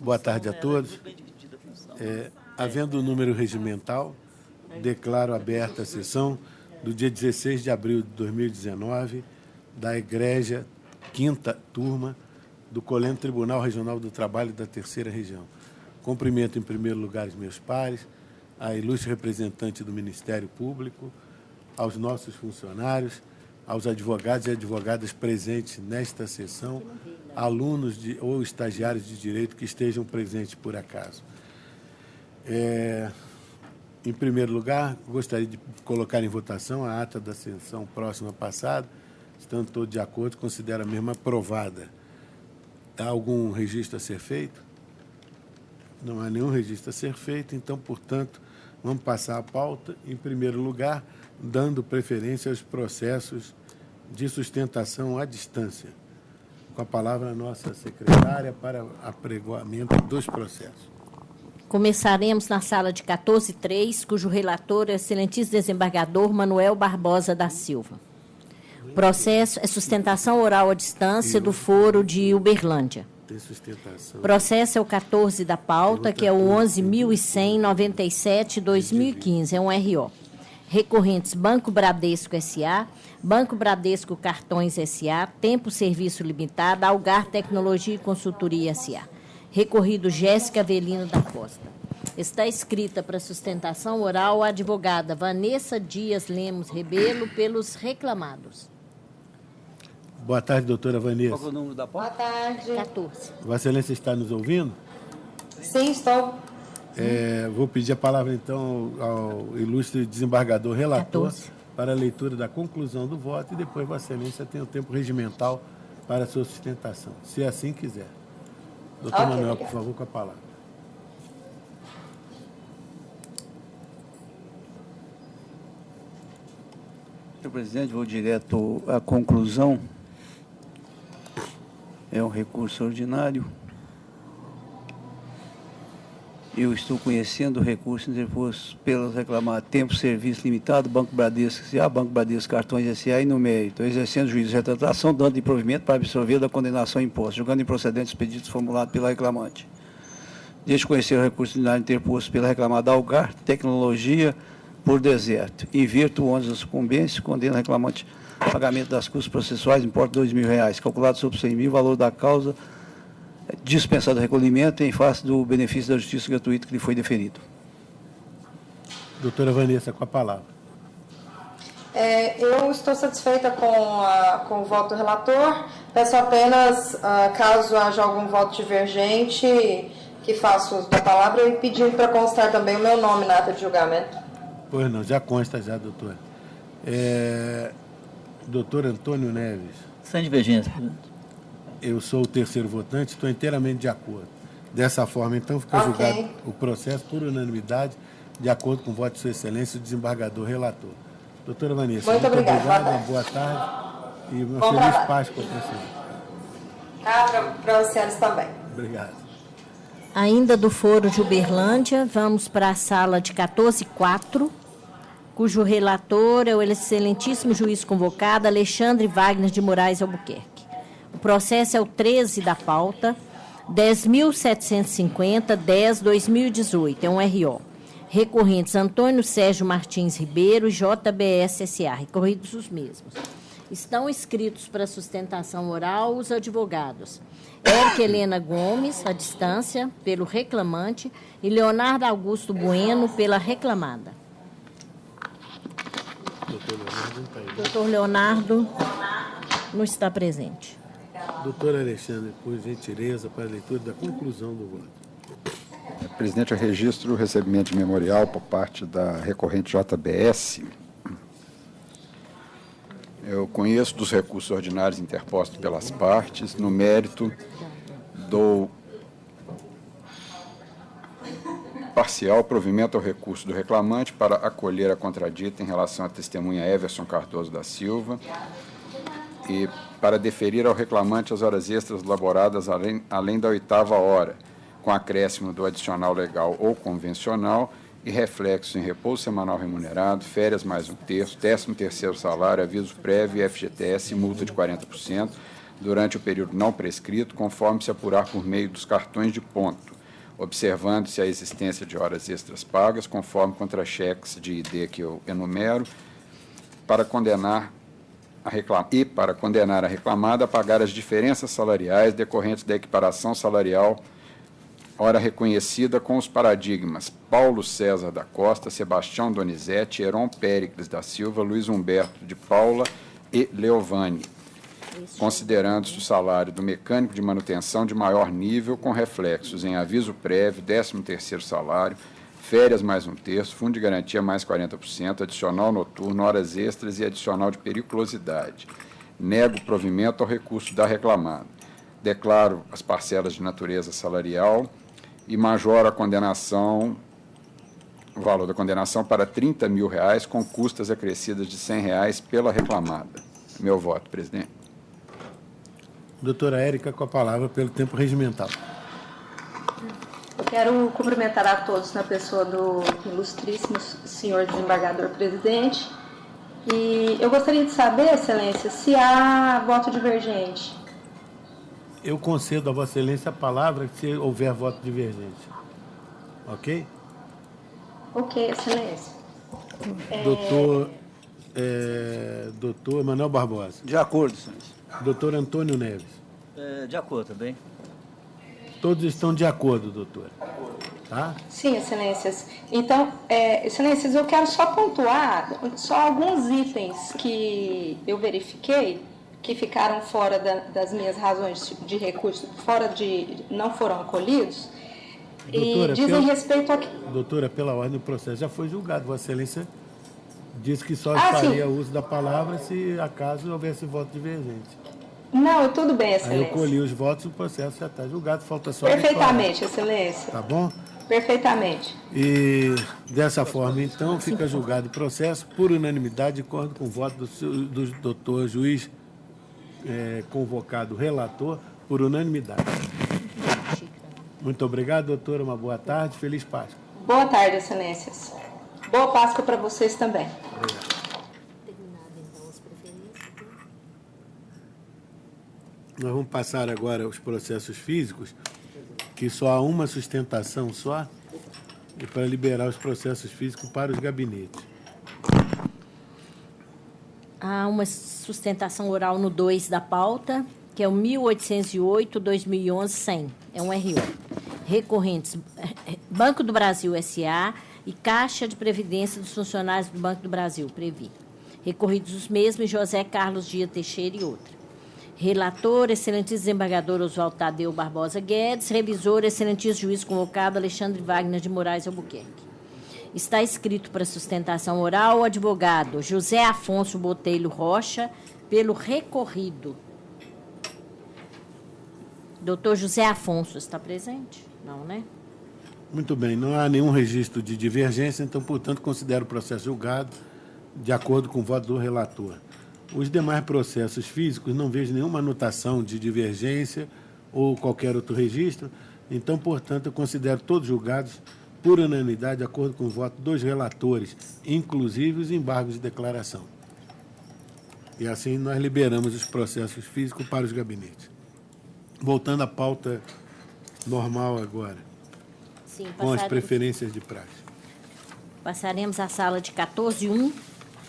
Boa tarde a todos. Havendo o número regimental, declaro aberta a sessão do dia 16 de abril de 2019 da Egrégia Quinta Turma do Colégio Tribunal Regional do Trabalho da Terceira Região. Cumprimento, em primeiro lugar, os meus pares, a ilustre representante do Ministério Público, aos nossos funcionários, aos advogados e advogadas presentes nesta sessão, alunos ou estagiários de direito que estejam presentes por acaso. Em primeiro lugar, gostaria de colocar em votação a ata da sessão próxima passada. Estando todos de acordo, considero a mesma aprovada. Há algum registro a ser feito? Não há nenhum registro a ser feito, então, portanto, vamos passar a pauta. Em primeiro lugar, dando preferência aos processos de sustentação à distância. Com a palavra a nossa secretária para apregoamento dos processos. Começaremos na sala de 14.3, cujo relator é o excelentíssimo desembargador Manuel Barbosa da Silva. O processo é sustentação oral à distância do foro de Uberlândia. O processo é o 14 da pauta, que é o 11.100/97/2015, é um RO. Recorrentes Banco Bradesco S.A., Banco Bradesco Cartões S.A., Tempo Serviço Limitado, Algar Tecnologia e Consultoria S.A. Recorrido Jéssica Avelino da Costa. Está escrita para sustentação oral a advogada Vanessa Dias Lemos Rebelo pelos reclamados. Boa tarde, doutora Vanessa. Qual é o número da pauta? Boa tarde. 14. Vossa Excelência está nos ouvindo? Sim, estou. Vou pedir a palavra, então, ao ilustre desembargador relator 14. para a leitura da conclusão do voto e depois Vossa Excelência tem o tempo regimental para a sua sustentação, se assim quiser. Doutor Manuel, obrigado. por favor, com a palavra. Senhor presidente, vou direto à conclusão. É um recurso ordinário. Eu estou conhecendo o recurso interposto pelos reclamados Tempo Serviço Limitado, Banco Bradesco S.A., Banco Bradesco Cartões S.A. e no mérito, exercendo juízo de retratação, dando de provimento para absorver da condenação em imposto, julgando improcedentes os pedidos formulados pela reclamante. Deixe conhecer o recurso ordinário interposto pela reclamada Algar Tecnologia por deserto. Inverto o ônus da sucumbência, condena o reclamante a pagamento das custas processuais, importe R$ 2.000, calculado sobre 100.000, valor da causa dispensado o recolhimento em face do benefício da justiça gratuita que lhe foi deferido. Doutora Vanessa, com a palavra. Eu estou satisfeita com o voto do relator. Peço apenas, caso haja algum voto divergente, que faça uso da palavra e pedindo para constar também o meu nome na ata de julgamento. Pois não, já consta já, doutor. Doutor Antônio Neves. Sem divergência, presidente. Eu sou o terceiro votante, estou inteiramente de acordo. Dessa forma, então, fica julgado o processo por unanimidade, de acordo com o voto de Sua Excelência, o desembargador relator. Doutora Vanessa, muito obrigada. Boa tarde e uma feliz Páscoa para você. Para os senhores também. Obrigado. Ainda do foro de Uberlândia, vamos para a sala de 14.4, cujo relator é o excelentíssimo juiz convocado Alexandre Wagner de Moraes Albuquerque. O processo é o 13 da pauta, 10.750/2018, é um RO. Recorrentes Antônio Sérgio Martins Ribeiro, JBS S.A., recorridos os mesmos. Estão inscritos para sustentação oral os advogados Érica Helena Gomes, à distância, pelo reclamante, e Leonardo Augusto Bueno, pela reclamada. Doutor Leonardo não está presente. Doutor Alexandre, por gentileza, para a leitura da conclusão do voto. Presidente, eu registro o recebimento de memorial por parte da recorrente JBS. Eu conheço dos recursos ordinários interpostos pelas partes. No mérito, dou parcial provimento ao recurso do reclamante para acolher a contradita em relação à testemunha Everson Cardoso da Silva e para deferir ao reclamante as horas extras laboradas além da 8ª hora, com acréscimo do adicional legal ou convencional e reflexos em repouso semanal remunerado, férias mais 1/3, 13º salário, aviso prévio, FGTS e multa de 40%, durante o período não prescrito, conforme se apurar por meio dos cartões de ponto, observando-se a existência de horas extras pagas, conforme contra-cheques de ID que eu enumero, para condenar a reclamada a pagar as diferenças salariais decorrentes da equiparação salarial ora reconhecida com os paradigmas Paulo César da Costa, Sebastião Donizete, Heron Péricles da Silva, Luiz Humberto de Paula e Leovani, considerando-se o salário do mecânico de manutenção de maior nível, com reflexos em aviso prévio, 13º salário, férias mais 1/3, fundo de garantia mais 40%, adicional noturno, horas extras e adicional de periculosidade. Nego provimento ao recurso da reclamada. Declaro as parcelas de natureza salarial e majoro a condenação, o valor da condenação para R$30 mil, com custas acrescidas de R$100 pela reclamada. Meu voto, presidente. Doutora Érica, com a palavra pelo tempo regimental. Quero cumprimentar a todos na pessoa do ilustríssimo senhor desembargador presidente. E eu gostaria de saber, Excelência, se há voto divergente. Eu concedo a Vossa Excelência a palavra se houver voto divergente. Ok? Ok, Excelência. Doutor Emanuel Barbosa. De acordo, Excelência. Doutor Antônio Neves. De acordo também. Todos estão de acordo, doutora. Tá? Sim, Excelências. Então, Excelências, eu quero só pontuar só alguns itens que eu verifiquei que ficaram fora das minhas razões de recurso, não foram acolhidos, doutora, e dizem respeito a... Doutora, pela ordem do processo, já foi julgado. Vossa Excelência disse que só faria uso da palavra se acaso houvesse voto divergente. Não, tudo bem, Excelência. Aí eu colhi os votos, o processo já está julgado, falta só... Perfeitamente, Excelência. Tá bom? Perfeitamente. E dessa forma, então, fica julgado o processo por unanimidade, de acordo com o voto do doutor juiz convocado relator, por unanimidade. Muito obrigado, doutora. Uma boa tarde. Feliz Páscoa. Boa tarde, Excelências. Boa Páscoa para vocês também. Obrigado. Nós vamos passar agora aos processos físicos, que só há uma sustentação só, e para liberar os processos físicos para os gabinetes. Há uma sustentação oral no 2 da pauta, que é o 1808-2011-100, é um RO. Recorrentes Banco do Brasil S.A. e Caixa de Previdência dos Funcionários do Banco do Brasil, Previ. Recorridos os mesmos, José Carlos Dias Teixeira e outra. Relator, excelentíssimo desembargador Oswaldo Tadeu Barbosa Guedes. Revisor, excelentíssimo juiz convocado Alexandre Wagner de Moraes Albuquerque. Está escrito para sustentação oral o advogado José Afonso Botelho Rocha, pelo recorrido. Doutor José Afonso está presente? Não, né? Muito bem, não há nenhum registro de divergência, então, portanto, considero o processo julgado de acordo com o voto do relator. Os demais processos físicos, não vejo nenhuma anotação de divergência ou qualquer outro registro, então, portanto, eu considero todos julgados por unanimidade, de acordo com o voto dos relatores, inclusive os embargos de declaração. E assim nós liberamos os processos físicos para os gabinetes. Voltando à pauta normal agora, Sim, com as preferências de praxe. Passaremos à sala de 14.1,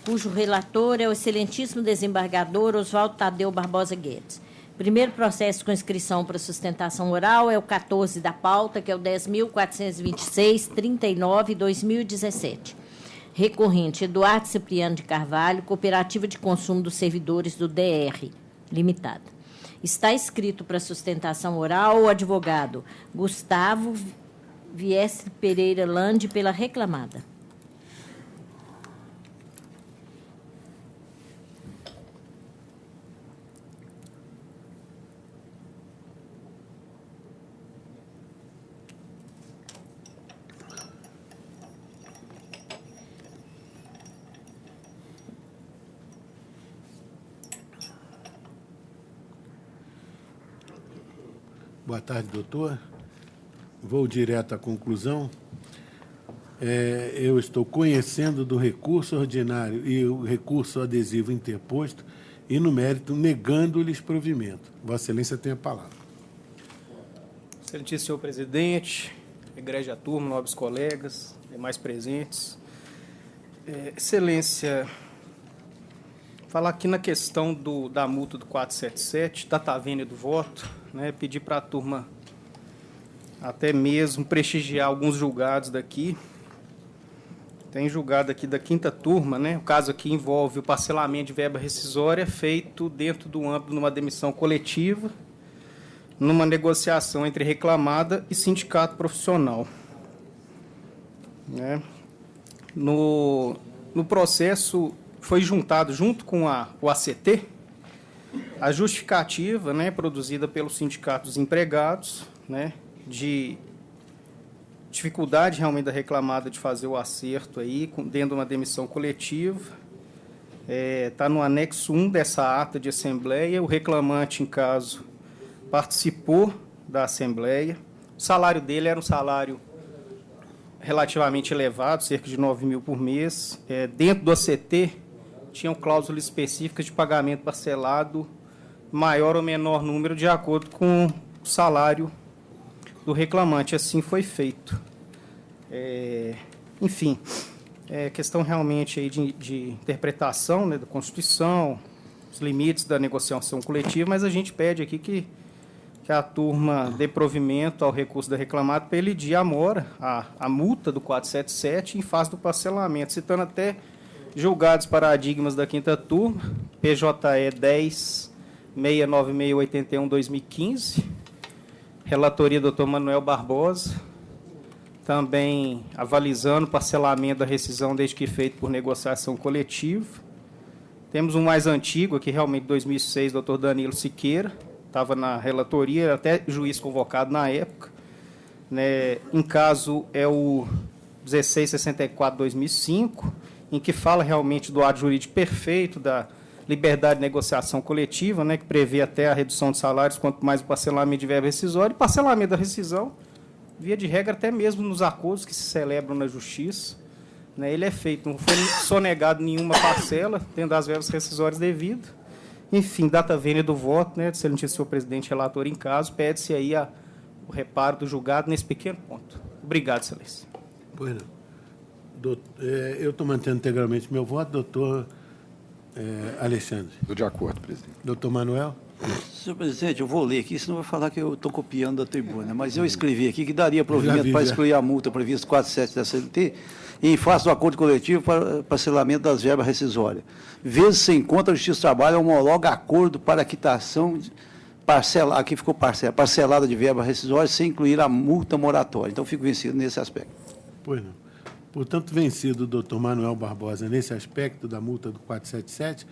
cujo relator é o excelentíssimo desembargador Oswaldo Tadeu Barbosa Guedes. Primeiro processo com inscrição para sustentação oral é o 14 da pauta, que é o 10.426-39/2017. Recorrente Eduardo Cipriano de Carvalho, Cooperativa de Consumo dos Servidores do DR, Limitada. Está escrito para sustentação oral o advogado Gustavo Viestre Pereira Lande, pela reclamada. Boa tarde, doutor. Vou direto à conclusão. Eu estou conhecendo do recurso ordinário e o recurso adesivo interposto e, no mérito, negando-lhes provimento. Vossa Excelência tem a palavra. Excelentíssimo senhor presidente, egrégia turma, nobres colegas, demais presentes. Excelência, falar aqui na questão da multa do 477, data vênia do voto, né, pedir para a turma até mesmo prestigiar alguns julgados daqui. Tem julgado aqui da quinta turma, né? O caso aqui envolve o parcelamento de verba rescisória feito dentro do âmbito de uma demissão coletiva, numa negociação entre reclamada e sindicato profissional. Né? No processo, foi juntado, junto com o ACT, a justificativa, né, produzida pelo Sindicato dos Empregados, né, de dificuldade realmente da reclamada de fazer o acerto aí, dentro de uma demissão coletiva. Está no anexo 1 dessa ata de assembleia. O reclamante, em caso, participou da assembleia. O salário dele era um salário relativamente elevado, cerca de 9 mil por mês. Dentro do ACT, tinham cláusulas específicas de pagamento parcelado, maior ou menor número, de acordo com o salário do reclamante. Assim foi feito. Enfim, questão realmente aí de interpretação, né, da Constituição, os limites da negociação coletiva, mas a gente pede aqui que a turma dê provimento ao recurso da reclamada para elidir a mora, a multa do 477 em face do parcelamento, citando até julgados paradigmas da quinta turma, PJE 10.69681/2015, relatoria do Dr. Manuel Barbosa, também avalizando o parcelamento da rescisão desde que feito por negociação coletiva. Temos um mais antigo, aqui realmente 2006, Dr. Danilo Siqueira, estava na relatoria, até juiz convocado na época. Né? Em caso, é o 1664/2005, em que fala realmente do ato jurídico perfeito, da liberdade de negociação coletiva, né, que prevê até a redução de salários, quanto mais o parcelamento de verba rescisória, e parcelamento da rescisão, via de regra, até mesmo nos acordos que se celebram na Justiça, né, ele é feito, não foi sonegado nenhuma parcela, tendo as verbas rescisórias devidas. Enfim, data vênia do voto, né, excelentíssimo senhor presidente, relator em caso, pede-se aí o reparo do julgado nesse pequeno ponto. Obrigado, excelência. Bueno. Eu estou mantendo integralmente meu voto, doutor Alexandre. Estou de acordo, presidente. Doutor Manuel. Senhor presidente, eu vou ler aqui, senão vai falar que eu estou copiando da tribuna, mas eu escrevi aqui que daria provimento para excluir a multa prevista 47 da CLT em face do acordo coletivo para parcelamento das verbas rescisórias. Vezes sem conta, a Justiça do Trabalho homologa acordo para quitação aqui ficou parcelada de verba rescisória sem incluir a multa moratória. Então, fico vencido nesse aspecto. Pois não. Portanto, vencido o doutor Manuel Barbosa nesse aspecto da multa do 477,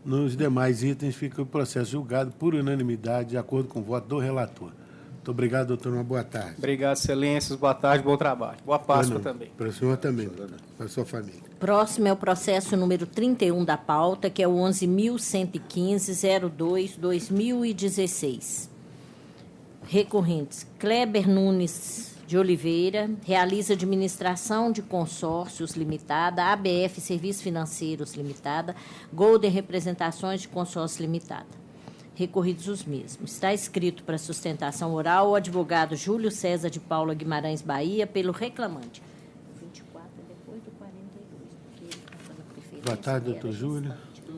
nos demais itens fica o processo julgado por unanimidade, de acordo com o voto do relator. Muito obrigado, doutor. Uma boa tarde. Obrigado, excelências. Boa tarde, bom trabalho. Boa Páscoa também. Para o senhor também, doutor. Para a sua família. Próximo é o processo número 31 da pauta, que é o 11.115.02/2016. Recorrentes: Kleber Nunes de Oliveira, Realiza Administração de Consórcios Limitada, ABF Serviços Financeiros Limitada, Golden Representações de Consórcios Limitada. Recorridos os mesmos. Está escrito para sustentação oral o advogado Júlio César de Paula Guimarães Bahia, pelo reclamante. 24 é depois do 42, porque ele está fazendo a preferência. Boa tarde, doutor Júlio.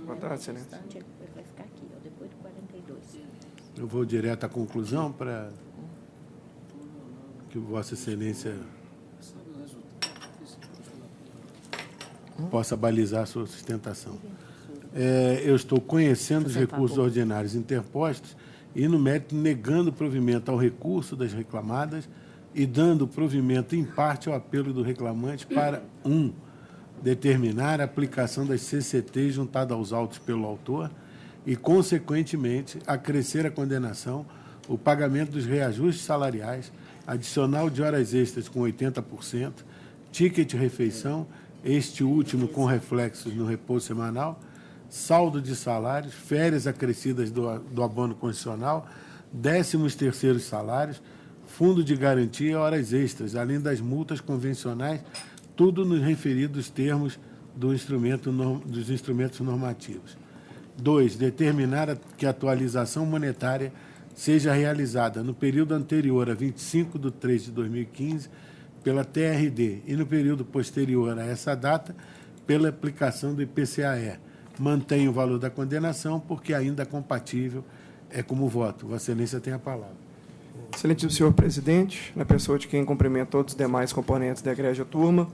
Boa tarde, excelência. Ele vai ficar aqui, ó, depois do 42. Eu vou direto à conclusão para que Vossa Excelência possa balizar a sua sustentação. Eu estou conhecendo os recursos ordinários interpostos e, no mérito, negando provimento ao recurso das reclamadas e dando provimento em parte ao apelo do reclamante para, 1, determinar a aplicação das CCTs juntada aos autos pelo autor e, consequentemente, acrescer a condenação, o pagamento dos reajustes salariais, adicional de horas extras com 80%, ticket refeição, este último com reflexos no repouso semanal, saldo de salários, férias acrescidas do abono constitucional, 13º salários, fundo de garantia e horas extras, além das multas convencionais, tudo nos referidos termos dos instrumentos normativos. 2. Determinar que a atualização monetária seja realizada no período anterior a 25 de 3 de 2015 pela TRD e no período posterior a essa data pela aplicação do IPCAE. Mantém o valor da condenação porque ainda é compatível como voto. Vossa Excelência tem a palavra. Excelentíssimo senhor presidente, na pessoa de quem cumprimento todos os demais componentes da egrégia turma,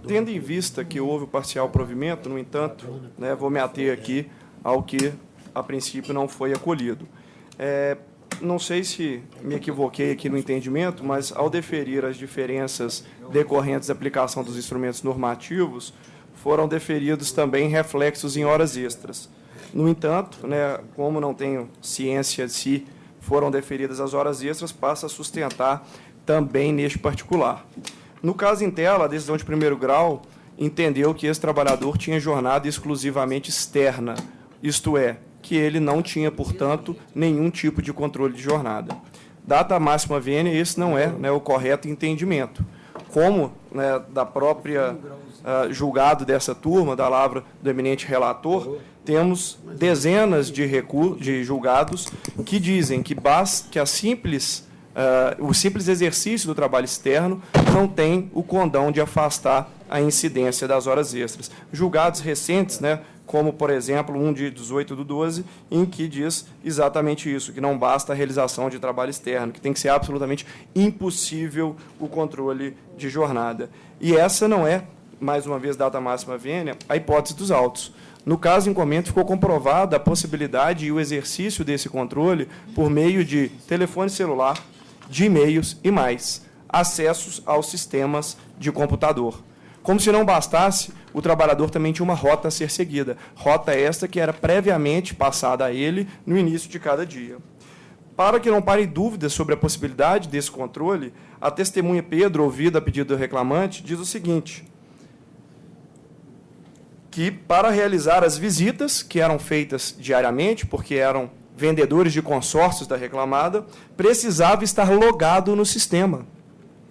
tendo em vista que houve o parcial provimento, no entanto, vou me ater aqui ao que, a princípio, não foi acolhido. Não sei se me equivoquei aqui no entendimento, mas, ao deferir as diferenças decorrentes da aplicação dos instrumentos normativos, foram deferidos também reflexos em horas extras. No entanto, como não tenho ciência se foram deferidas as horas extras, passa a sustentar também neste particular. No caso em tela, a decisão de primeiro grau entendeu que esse trabalhador tinha jornada exclusivamente externa, isto é, que ele não tinha, portanto, nenhum tipo de controle de jornada. Data máxima vênia, esse não é o correto entendimento. Como da própria julgado dessa turma, da lavra do eminente relator, temos dezenas de julgados que dizem que o simples exercício do trabalho externo não tem o condão de afastar a incidência das horas extras. Julgados recentes, como, por exemplo, um de 18/12, em que diz exatamente isso, que não basta a realização de trabalho externo, que tem que ser absolutamente impossível o controle de jornada. E essa não é, mais uma vez, data máxima vênia, a hipótese dos autos. No caso em comento, ficou comprovada a possibilidade e o exercício desse controle por meio de telefone celular, de e-mails e mais, acessos aos sistemas de computador. Como se não bastasse, o trabalhador também tinha uma rota a ser seguida, rota esta que era previamente passada a ele no início de cada dia. Para que não parem dúvidas sobre a possibilidade desse controle, a testemunha Pedro, ouvida a pedido do reclamante, diz o seguinte: que para realizar as visitas, que eram feitas diariamente, porque eram vendedores de consórcios da reclamada, precisava estar logado no sistema.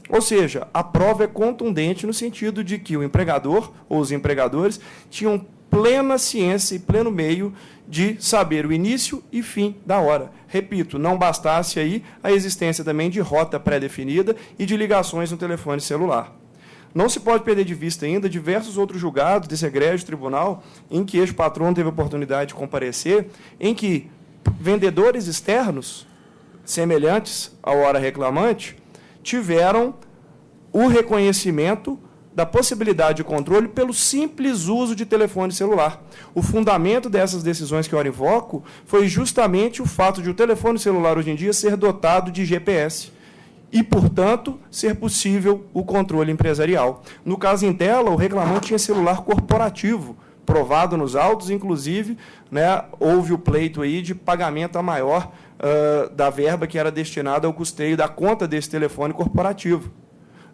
Ou seja, a prova é contundente no sentido de que o empregador ou os empregadores tinham plena ciência e pleno meio de saber o início e fim da hora. Repito, não bastasse aí a existência também de rota pré-definida e de ligações no telefone celular. Não se pode perder de vista ainda diversos outros julgados desse egrégio tribunal em que este patrono teve a oportunidade de comparecer, em que vendedores externos, semelhantes à hora reclamante, tiveram o reconhecimento da possibilidade de controle pelo simples uso de telefone celular. O fundamento dessas decisões que eu invoco foi justamente o fato de o telefone celular hoje em dia ser dotado de GPS e, portanto, ser possível o controle empresarial. No caso em tela, o reclamante tinha celular corporativo, provado nos autos, inclusive, houve o pleito aí de pagamento a maior da verba que era destinada ao custeio da conta desse telefone corporativo.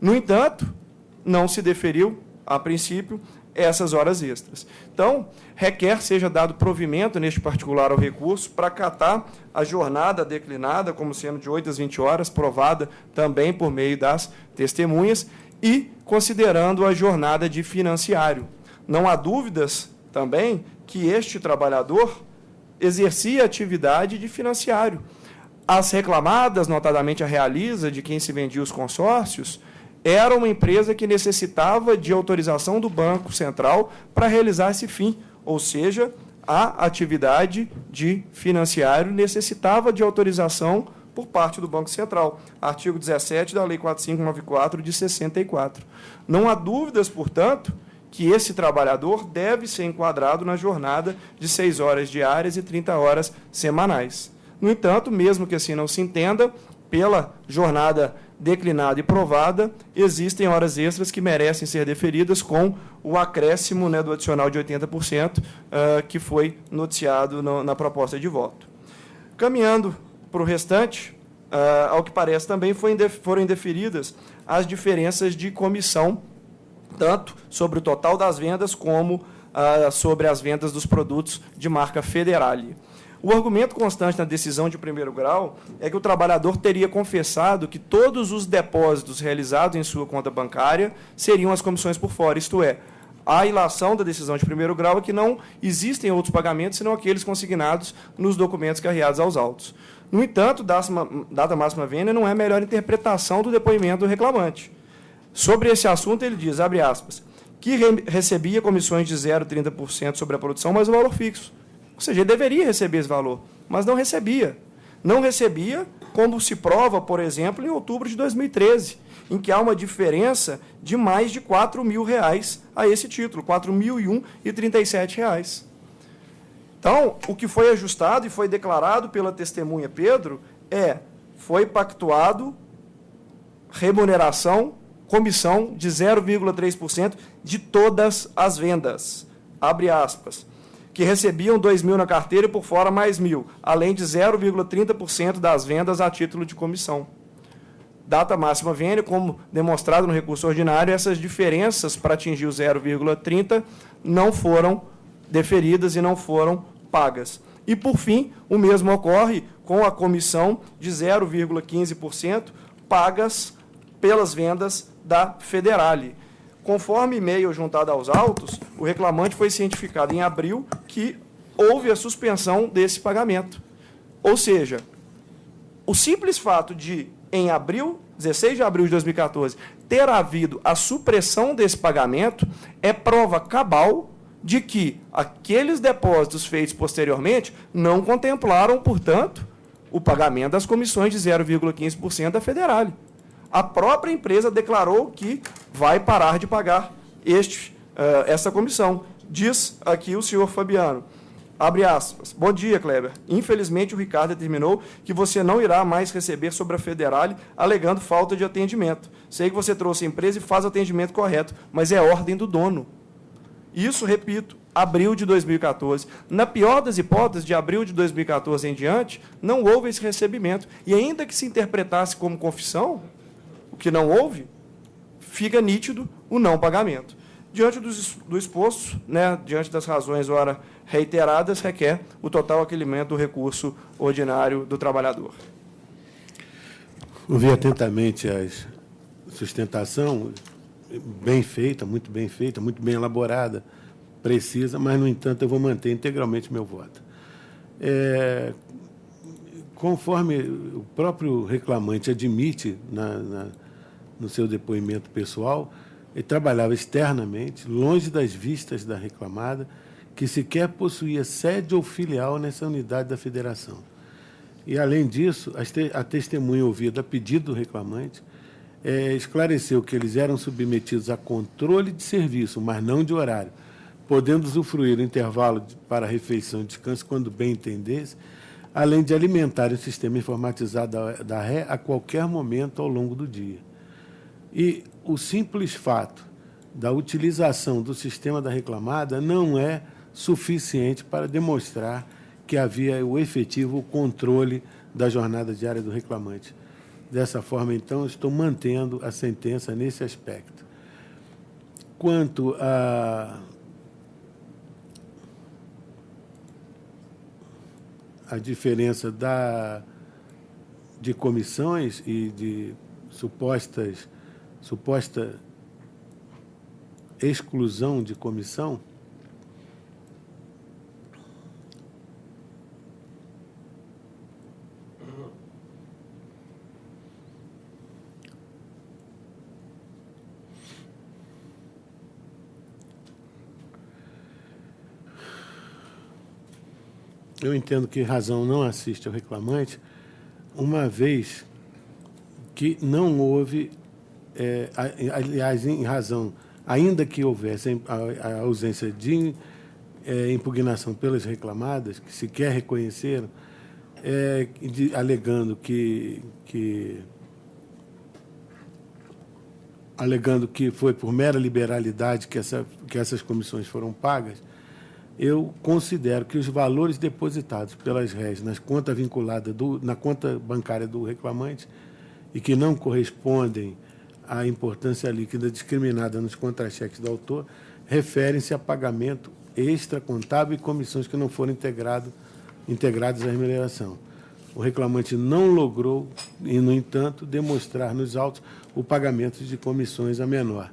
No entanto, não se deferiu, a princípio, essas horas extras. Então, requer seja dado provimento, neste particular, ao recurso, para acatar a jornada declinada, como sendo de 8 às 20 horas, provada também por meio das testemunhas, e considerando a jornada de financiário. Não há dúvidas, também, que este trabalhador exercia atividade de financiário. As reclamadas, notadamente a Realiza, de quem se vendia os consórcios, era uma empresa que necessitava de autorização do Banco Central para realizar esse fim, ou seja, a atividade de financiário necessitava de autorização por parte do Banco Central. Artigo 17 da Lei 4594 de 64. Não há dúvidas, portanto, que esse trabalhador deve ser enquadrado na jornada de 6 horas diárias e 30 horas semanais. No entanto, mesmo que assim não se entenda, pela jornada declinada e provada, existem horas extras que merecem ser deferidas com o acréscimo do adicional de 80%, que foi noticiado na proposta de voto. Caminhando para o restante, ao que parece também foram indeferidas as diferenças de comissão, tanto sobre o total das vendas como sobre as vendas dos produtos de marca Federale. O argumento constante na decisão de primeiro grau é que o trabalhador teria confessado que todos os depósitos realizados em sua conta bancária seriam as comissões por fora, isto é, a ilação da decisão de primeiro grau é que não existem outros pagamentos senão aqueles consignados nos documentos carreados aos autos. No entanto, data máxima vênia não é a melhor interpretação do depoimento do reclamante. Sobre esse assunto, ele diz, abre aspas, que recebia comissões de 0,30% sobre a produção, mas o valor fixo. Ou seja, ele deveria receber esse valor, mas não recebia. Não recebia, como se prova, por exemplo, em outubro de 2013, em que há uma diferença de mais de R$ 4.000 a esse título, R$ 4.001,37. Então, o que foi ajustado e foi declarado pela testemunha Pedro foi pactuado remuneração, comissão de 0,3% de todas as vendas, abre aspas, que recebiam 2.000 na carteira e por fora mais 1.000, além de 0,30% das vendas a título de comissão. Data máxima vênia, como demonstrado no recurso ordinário, essas diferenças para atingir o 0,30 não foram deferidas e não foram pagas. E, por fim, o mesmo ocorre com a comissão de 0,15% pagas pelas vendas da Federale. Conforme e-mail juntado aos autos, o reclamante foi cientificado em abril que houve a suspensão desse pagamento. Ou seja, o simples fato de, em abril, 16 de abril de 2014, ter havido a supressão desse pagamento é prova cabal de que aqueles depósitos feitos posteriormente não contemplaram, portanto, o pagamento das comissões de 0,15% da Federale. A própria empresa declarou que vai parar de pagar essa comissão. Diz aqui o senhor Fabiano, abre aspas, bom dia, Kleber. Infelizmente, o Ricardo determinou que você não irá mais receber sobre a Federale, alegando falta de atendimento. Sei que você trouxe a empresa e faz o atendimento correto, mas é ordem do dono. Isso, repito, abril de 2014. Na pior das hipóteses, de abril de 2014 em diante, não houve esse recebimento. E ainda que se interpretasse como confissão, o que não houve, fica nítido o não pagamento. Diante do exposto, diante das razões ora reiteradas, requer o total acolhimento do recurso ordinário do trabalhador. Ouvi atentamente a sustentação, bem feita, muito bem elaborada, precisa, mas, no entanto, eu vou manter integralmente meu voto. Conforme o próprio reclamante admite no seu depoimento pessoal, ele trabalhava externamente, longe das vistas da reclamada, que sequer possuía sede ou filial nessa unidade da federação. E, além disso, a testemunha ouvida a pedido do reclamante esclareceu que eles eram submetidos a controle de serviço, mas não de horário, podendo usufruir do intervalo para refeição e descanso quando bem entendesse, além de alimentar o sistema informatizado da ré a qualquer momento ao longo do dia. E o simples fato da utilização do sistema da reclamada não é suficiente para demonstrar que havia o efetivo controle da jornada diária do reclamante. Dessa forma, então, estou mantendo a sentença nesse aspecto. Quanto a diferença de comissões e de suposta exclusão de comissão, eu entendo que razão não assiste ao reclamante, uma vez que não houve, aliás, em razão, ainda que houvesse a ausência de impugnação pelas reclamadas, que sequer reconheceram, alegando que foi por mera liberalidade que essas comissões foram pagas, eu considero que os valores depositados pelas RES nas contas vinculadas na conta bancária do reclamante e que não correspondem à importância líquida discriminada nos contra-cheques do autor referem-se a pagamento extracontábil e comissões que não foram integradas à remuneração. O reclamante não logrou, e, no entanto, demonstrar nos autos o pagamento de comissões a menor.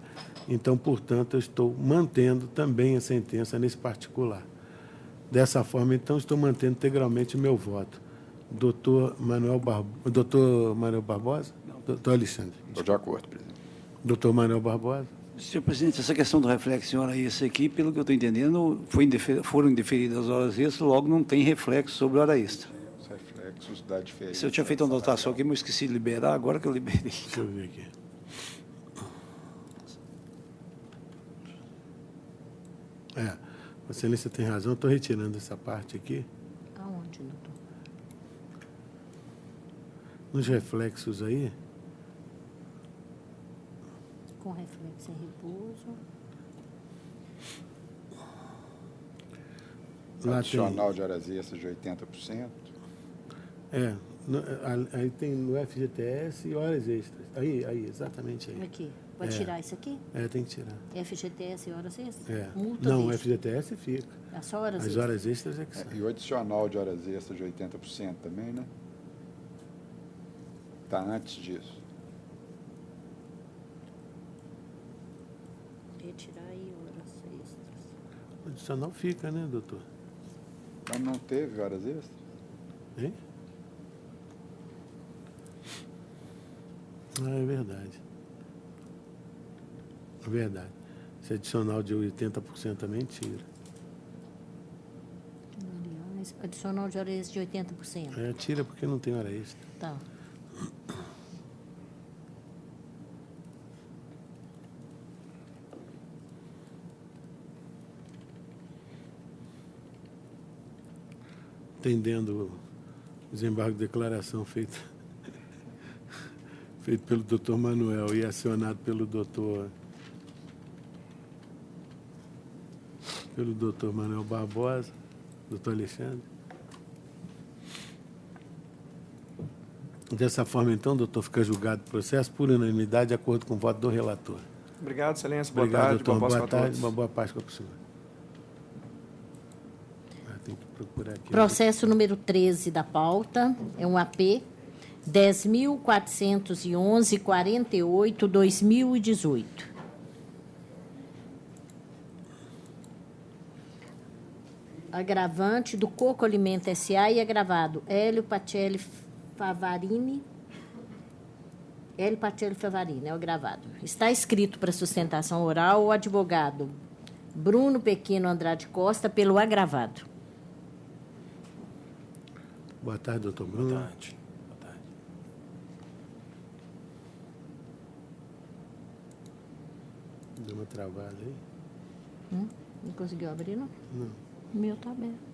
Então, portanto, eu estou mantendo também a sentença nesse particular. Dessa forma, então, estou mantendo integralmente o meu voto. Doutor Manuel Barbosa? Doutor Alexandre. Estou de acordo, presidente. Doutor Manuel Barbosa? Senhor presidente, essa questão do reflexo em hora extra aqui, pelo que eu estou entendendo, foram indeferidas as horas extras, logo não tem reflexo sobre hora extra. Os reflexos da diferença. Se eu tinha feito uma anotação aqui, mas eu esqueci de liberar, agora que eu liberei. Deixa eu ver aqui. Vossa Excelência tem razão, estou retirando essa parte aqui. Aonde, doutor? Nos reflexos aí, Com reflexo em repouso. lá Adicional de horas extras de 80%. aí tem no FGTS e horas extras. Aí, exatamente aí. Aqui. Vai tirar isso aqui? Tem que tirar. FGTS e horas extras? Multa Não, o deixa. FGTS fica. É só horas As extras. horas extras é que são. E o adicional de horas extras de 80% também, né? Está antes disso. Retirar aí horas extras. O adicional fica, né, doutor? Então não teve horas extras? Hein? É verdade. É verdade. Esse adicional de 80% também tira. Adicional de horas extras de 80%. Tira porque não tem hora extra. Tá. Entendendo o desembargo de declaração feito pelo doutor Manuel e acionado pelo doutor Manuel Barbosa, doutor Alexandre. Dessa forma, então, doutor, fica julgado o processo por unanimidade, de acordo com o voto do relator. Obrigado, Excelência. Boa Obrigado, tarde. doutor. Boa Páscoa Boa a tarde, todos. uma boa Páscoa para o senhor. Tem que procurar aqui. Processo número 13 da pauta, é um AP 10.411.48/2018. Agravante do Coco Alimento S.A. e agravado Hélio Pacelli Favarini. Hélio Pacelli Favarini, é o agravado. Está escrito para sustentação oral o advogado Bruno Pequeno Andrade Costa pelo agravado. Boa tarde, doutor Bruno. Boa tarde. Boa tarde. Deu uma travada aí? Não conseguiu abrir, não? Não. O meu está aberto.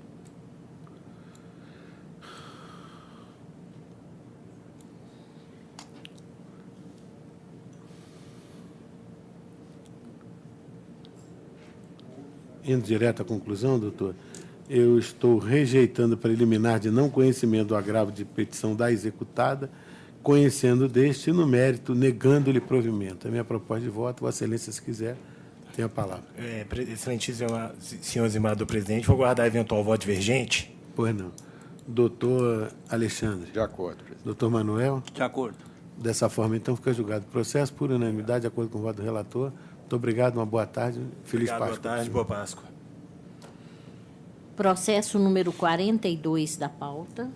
Indo direto à conclusão, doutor, eu estou rejeitando a preliminar de não conhecimento do agravo de petição da executada, conhecendo deste e, no mérito, negando-lhe provimento. A minha proposta de voto, Vossa Excelência, se quiser, tem a palavra. Excelentíssimo senhor Zimbado presidente, vou aguardar eventual voto divergente. Pois não. Doutor Alexandre. De acordo, presidente. Doutor Manuel. De acordo. Dessa forma, então, fica julgado o processo por unanimidade, de acordo com o voto do relator. Muito obrigado, uma boa tarde, feliz Obrigado, Páscoa. boa tarde, boa Páscoa. Processo número 42 da pauta.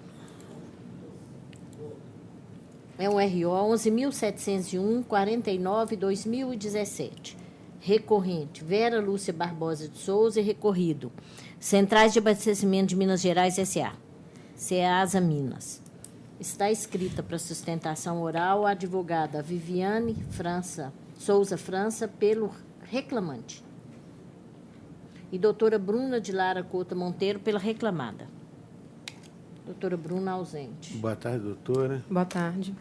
É um RO 11.701.49/2017. Recorrente, Vera Lúcia Barbosa de Souza e recorrido. Centrais de Abastecimento de Minas Gerais S.A. CEASA Minas. Está escrita para sustentação oral a advogada Viviane Souza França pelo reclamante. E doutora Bruna de Lara Couto Monteiro pela reclamada. Doutora Bruna ausente. Boa tarde, doutora. Boa tarde.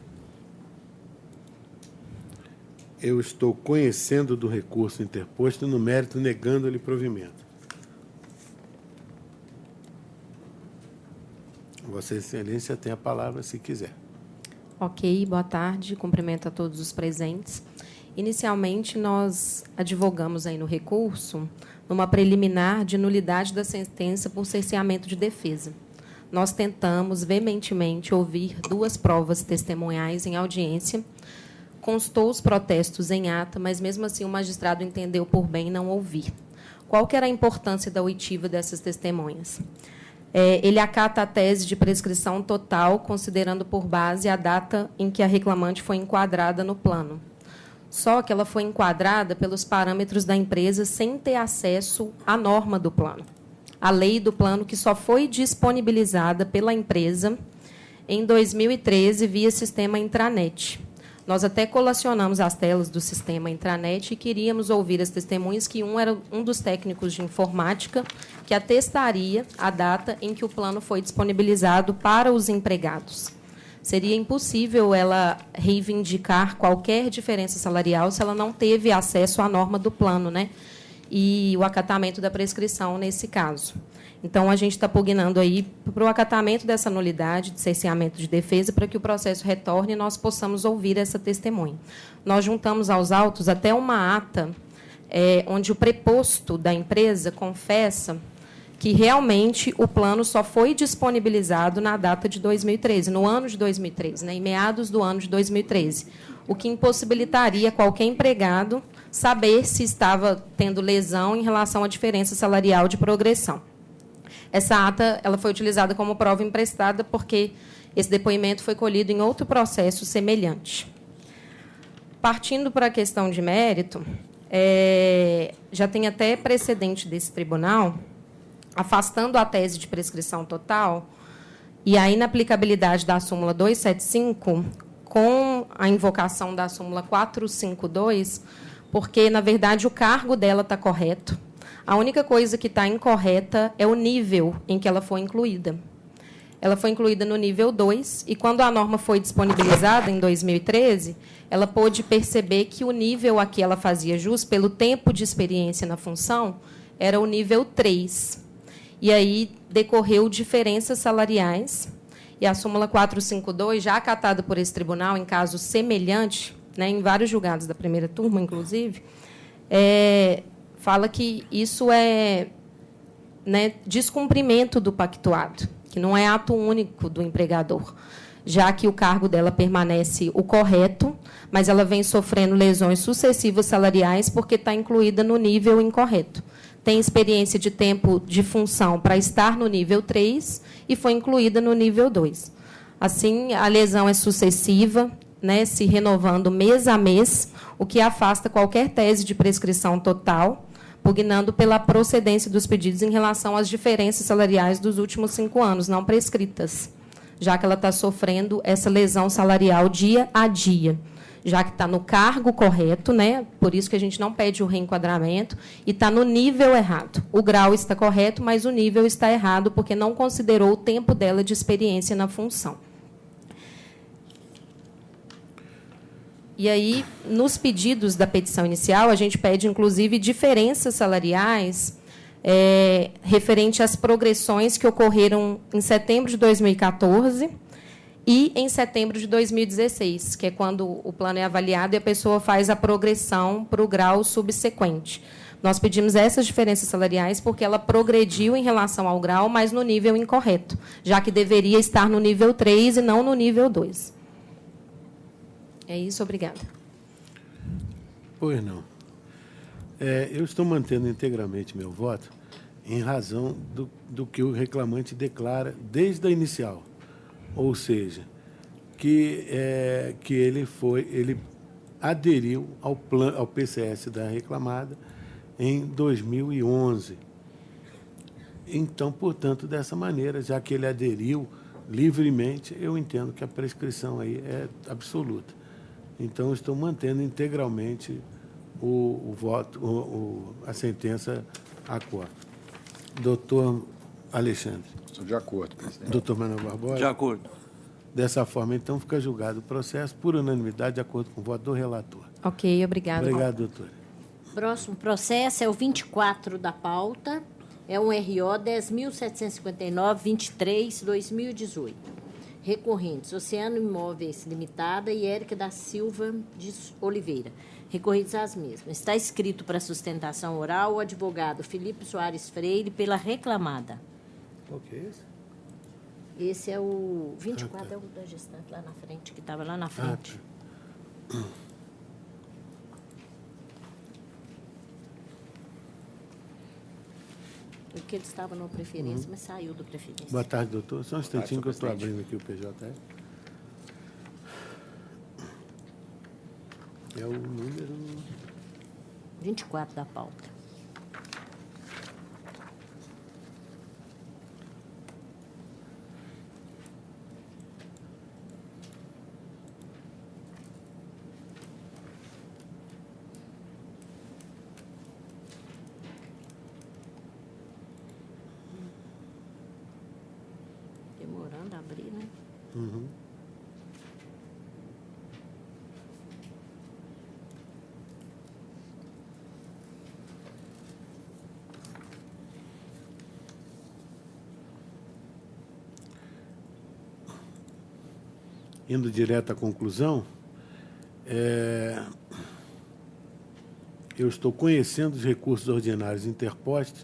Eu estou conhecendo do recurso interposto e, no mérito, negando-lhe provimento. Vossa Excelência tem a palavra, se quiser. Ok, boa tarde. Cumprimento a todos os presentes. Inicialmente, nós advogamos aí no recurso numa preliminar de nulidade da sentença por cerceamento de defesa. Nós tentamos veementemente ouvir duas provas testemunhais em audiência, constou os protestos em ata, mas, mesmo assim, o magistrado entendeu por bem não ouvir. Qual que era a importância da oitiva dessas testemunhas? Ele acata a tese de prescrição total, considerando por base a data em que a reclamante foi enquadrada no plano. Só que ela foi enquadrada pelos parâmetros da empresa sem ter acesso à norma do plano. A lei do plano que só foi disponibilizada pela empresa em 2013 via sistema intranet. Nós até colacionamos as telas do sistema intranet e queríamos ouvir as testemunhas, que era um dos técnicos de informática que atestaria a data em que o plano foi disponibilizado para os empregados. Seria impossível ela reivindicar qualquer diferença salarial se ela não teve acesso à norma do plano, né? E o acatamento da prescrição nesse caso. Então, a gente está pugnando aí para o acatamento dessa nulidade de cerceamento de defesa para que o processo retorne e nós possamos ouvir essa testemunha. Nós juntamos aos autos até uma ata onde o preposto da empresa confessa que realmente o plano só foi disponibilizado na data de 2013, no ano de 2013, né, em meados do ano de 2013, o que impossibilitaria qualquer empregado saber se estava tendo lesão em relação à diferença salarial de progressão. Essa ata ela foi utilizada como prova emprestada porque esse depoimento foi colhido em outro processo semelhante. Partindo para a questão de mérito, já tem até precedente desse tribunal, afastando a tese de prescrição total e a inaplicabilidade da súmula 275 com a invocação da súmula 452, porque, na verdade, o cargo dela está correto. A única coisa que está incorreta é o nível em que ela foi incluída. Ela foi incluída no nível 2, e, quando a norma foi disponibilizada, em 2013, ela pôde perceber que o nível a que ela fazia jus, pelo tempo de experiência na função, era o nível 3. E aí decorreu diferenças salariais, e a súmula 452, já acatada por esse tribunal em caso semelhante, né, em vários julgados da primeira turma, inclusive, fala que isso é, né, descumprimento do pactuado, que não é ato único do empregador, já que o cargo dela permanece o correto, mas ela vem sofrendo lesões sucessivas salariais porque está incluída no nível incorreto. Tem experiência de tempo de função para estar no nível 3 e foi incluída no nível 2. Assim, a lesão é sucessiva, né, se renovando mês a mês, o que afasta qualquer tese de prescrição total, pugnando pela procedência dos pedidos em relação às diferenças salariais dos últimos 5 anos, não prescritas, já que ela está sofrendo essa lesão salarial dia a dia, já que está no cargo correto, né? Por isso que a gente não pede o reenquadramento, e está no nível errado. O grau está correto, mas o nível está errado, porque não considerou o tempo dela de experiência na função. E aí, nos pedidos da petição inicial, a gente pede, inclusive, diferenças salariais referente às progressões que ocorreram em setembro de 2014 e em setembro de 2016, que é quando o plano é avaliado e a pessoa faz a progressão para o grau subsequente. Nós pedimos essas diferenças salariais porque ela progrediu em relação ao grau, mas no nível incorreto, já que deveria estar no nível 3 e não no nível 2. É isso, obrigada. Pois não. Eu estou mantendo integralmente meu voto em razão do que o reclamante declara desde a inicial. Ou seja, que ele aderiu ao PCS da reclamada em 2011. Então, portanto, dessa maneira, já que ele aderiu livremente, eu entendo que a prescrição aí é absoluta. Então, eu estou mantendo integralmente o voto, a sentença a corte. Doutor Alexandre. Estou de acordo, presidente. Doutor Manuel Barbosa. De acordo. Dessa forma, então, fica julgado o processo por unanimidade, de acordo com o voto do relator. Ok, obrigada. Obrigado, doutora. Próximo processo é o 24 da pauta, é um RO 10.759-23/2018. Recorrentes, Oceano Imóveis Limitada e Érica da Silva de Oliveira. Recorridos às mesmas. Está escrito para sustentação oral o advogado Felipe Soares Freire pela reclamada. Qual que é esse? Esse é o 24, é o da gestante lá na frente, que estava lá na frente. Porque ele estava numa preferência, mas saiu da preferência. Boa tarde, doutor. Só um instantinho que eu estou abrindo aqui o PJ. É o número 24 da pauta. Demorando a abrir, né? Uhum. Indo direto à conclusão, eu estou conhecendo os recursos ordinários interpostos,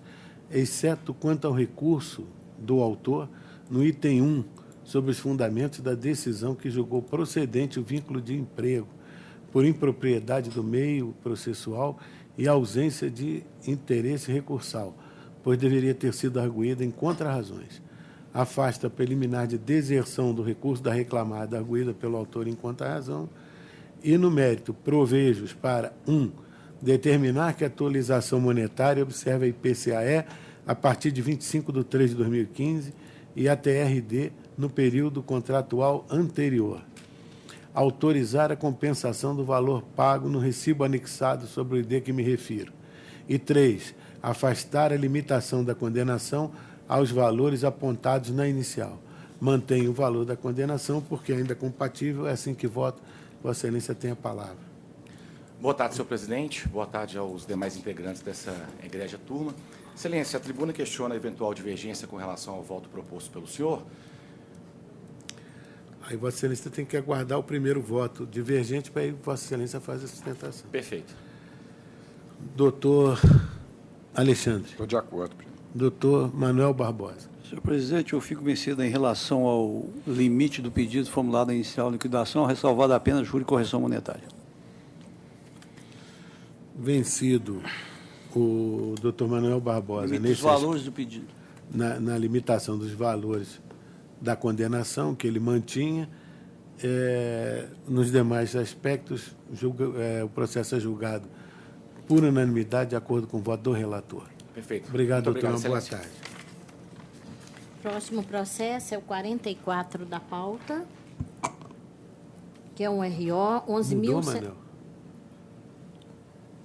exceto quanto ao recurso do autor no item 1, sobre os fundamentos da decisão que julgou procedente o vínculo de emprego por impropriedade do meio processual e ausência de interesse recursal, pois deveria ter sido arguída em contrarrazões. Afasta a preliminar de deserção do recurso da reclamada arguída pelo autor em contrarrazão e, no mérito, provejos para 1. Determinar que a atualização monetária observe a IPCAE a partir de 25/3/2015 e a TRD no período contratual anterior. Autorizar a compensação do valor pago no recibo anexado sobre o ID que me refiro. E 3. Afastar a limitação da condenação aos valores apontados na inicial. Mantém o valor da condenação, porque ainda é compatível, é assim que voto. Vossa Excelência tem a palavra. Boa tarde, senhor presidente. Boa tarde aos demais integrantes dessa egrégia turma. Excelência, a tribuna questiona a eventual divergência com relação ao voto proposto pelo senhor. Aí Vossa Excelência tem que aguardar o primeiro voto divergente para aí Vossa Excelência fazer a sustentação. Perfeito. Doutor Alexandre. Estou de acordo, presidente. Doutor Manuel Barbosa. Senhor presidente, eu fico vencido em relação ao limite do pedido formulado na inicial liquidação, ressalvada apenas juro e correção monetária. Vencido o doutor Manuel Barbosa. Limite dos valores do pedido. Na limitação dos valores da condenação que ele mantinha, nos demais aspectos, o processo é julgado por unanimidade, de acordo com o voto do relator. Perfeito. Obrigado, Muito doutor. obrigado, Boa excelência. tarde. Próximo processo é o 44 da pauta, que é um RO 11.000... Mudou, Manuel?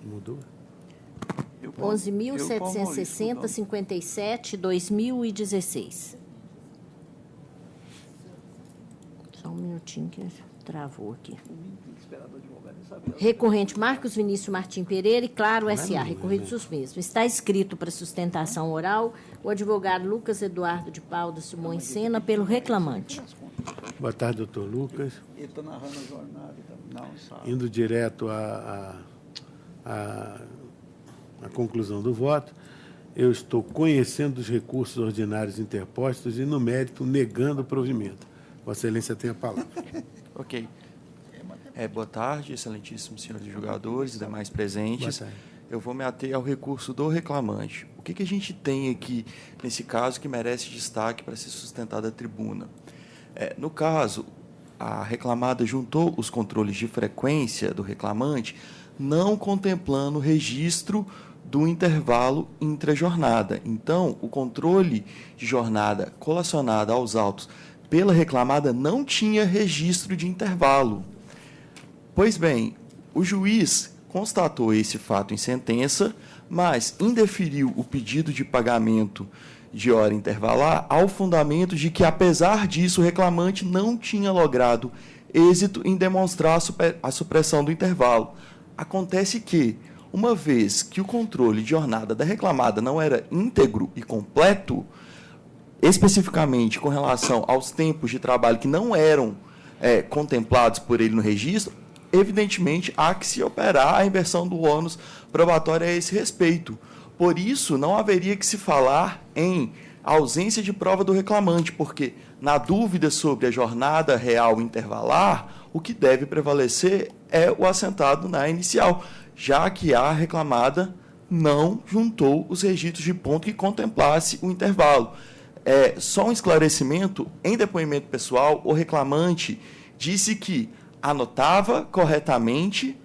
Mudou? 11.760, 2016. Só um minutinho que travou aqui. Recorrente Marcos Vinícius Martim Pereira e Claro S.A., recorrido suspenso. Está escrito para sustentação oral o advogado Lucas Eduardo de Paulo Simões Sena pelo reclamante. Boa tarde, doutor Lucas. Ele está narrando a jornada. Não, sabe. Indo direto à conclusão do voto, eu estou conhecendo os recursos ordinários interpostos e, no mérito, negando o provimento. Vossa Excelência tem a palavra. Ok. Boa tarde, excelentíssimos senhores julgadores e demais presentes. Boa tarde. Eu vou me ater ao recurso do reclamante. O que a gente tem aqui, nesse caso, que merece destaque para ser sustentada a tribuna? No caso, a reclamada juntou os controles de frequência do reclamante, não contemplando o registro do intervalo intra-jornada. Então, o controle de jornada colacionado aos autos pela reclamada não tinha registro de intervalo. Pois bem, o juiz constatou esse fato em sentença, mas indeferiu o pedido de pagamento de hora intervalar ao fundamento de que, apesar disso, o reclamante não tinha logrado êxito em demonstrar a supressão do intervalo. Acontece que, uma vez que o controle de jornada da reclamada não era íntegro e completo, especificamente com relação aos tempos de trabalho que não eram contemplados por ele no registro, evidentemente, há que se operar a inversão do ônus probatório a esse respeito. Por isso, não haveria que se falar em ausência de prova do reclamante, porque, na dúvida sobre a jornada real intervalar, o que deve prevalecer é o assentado na inicial, já que a reclamada não juntou os registros de ponto que contemplasse o intervalo. Só um esclarecimento, em depoimento pessoal, o reclamante disse que anotava corretamente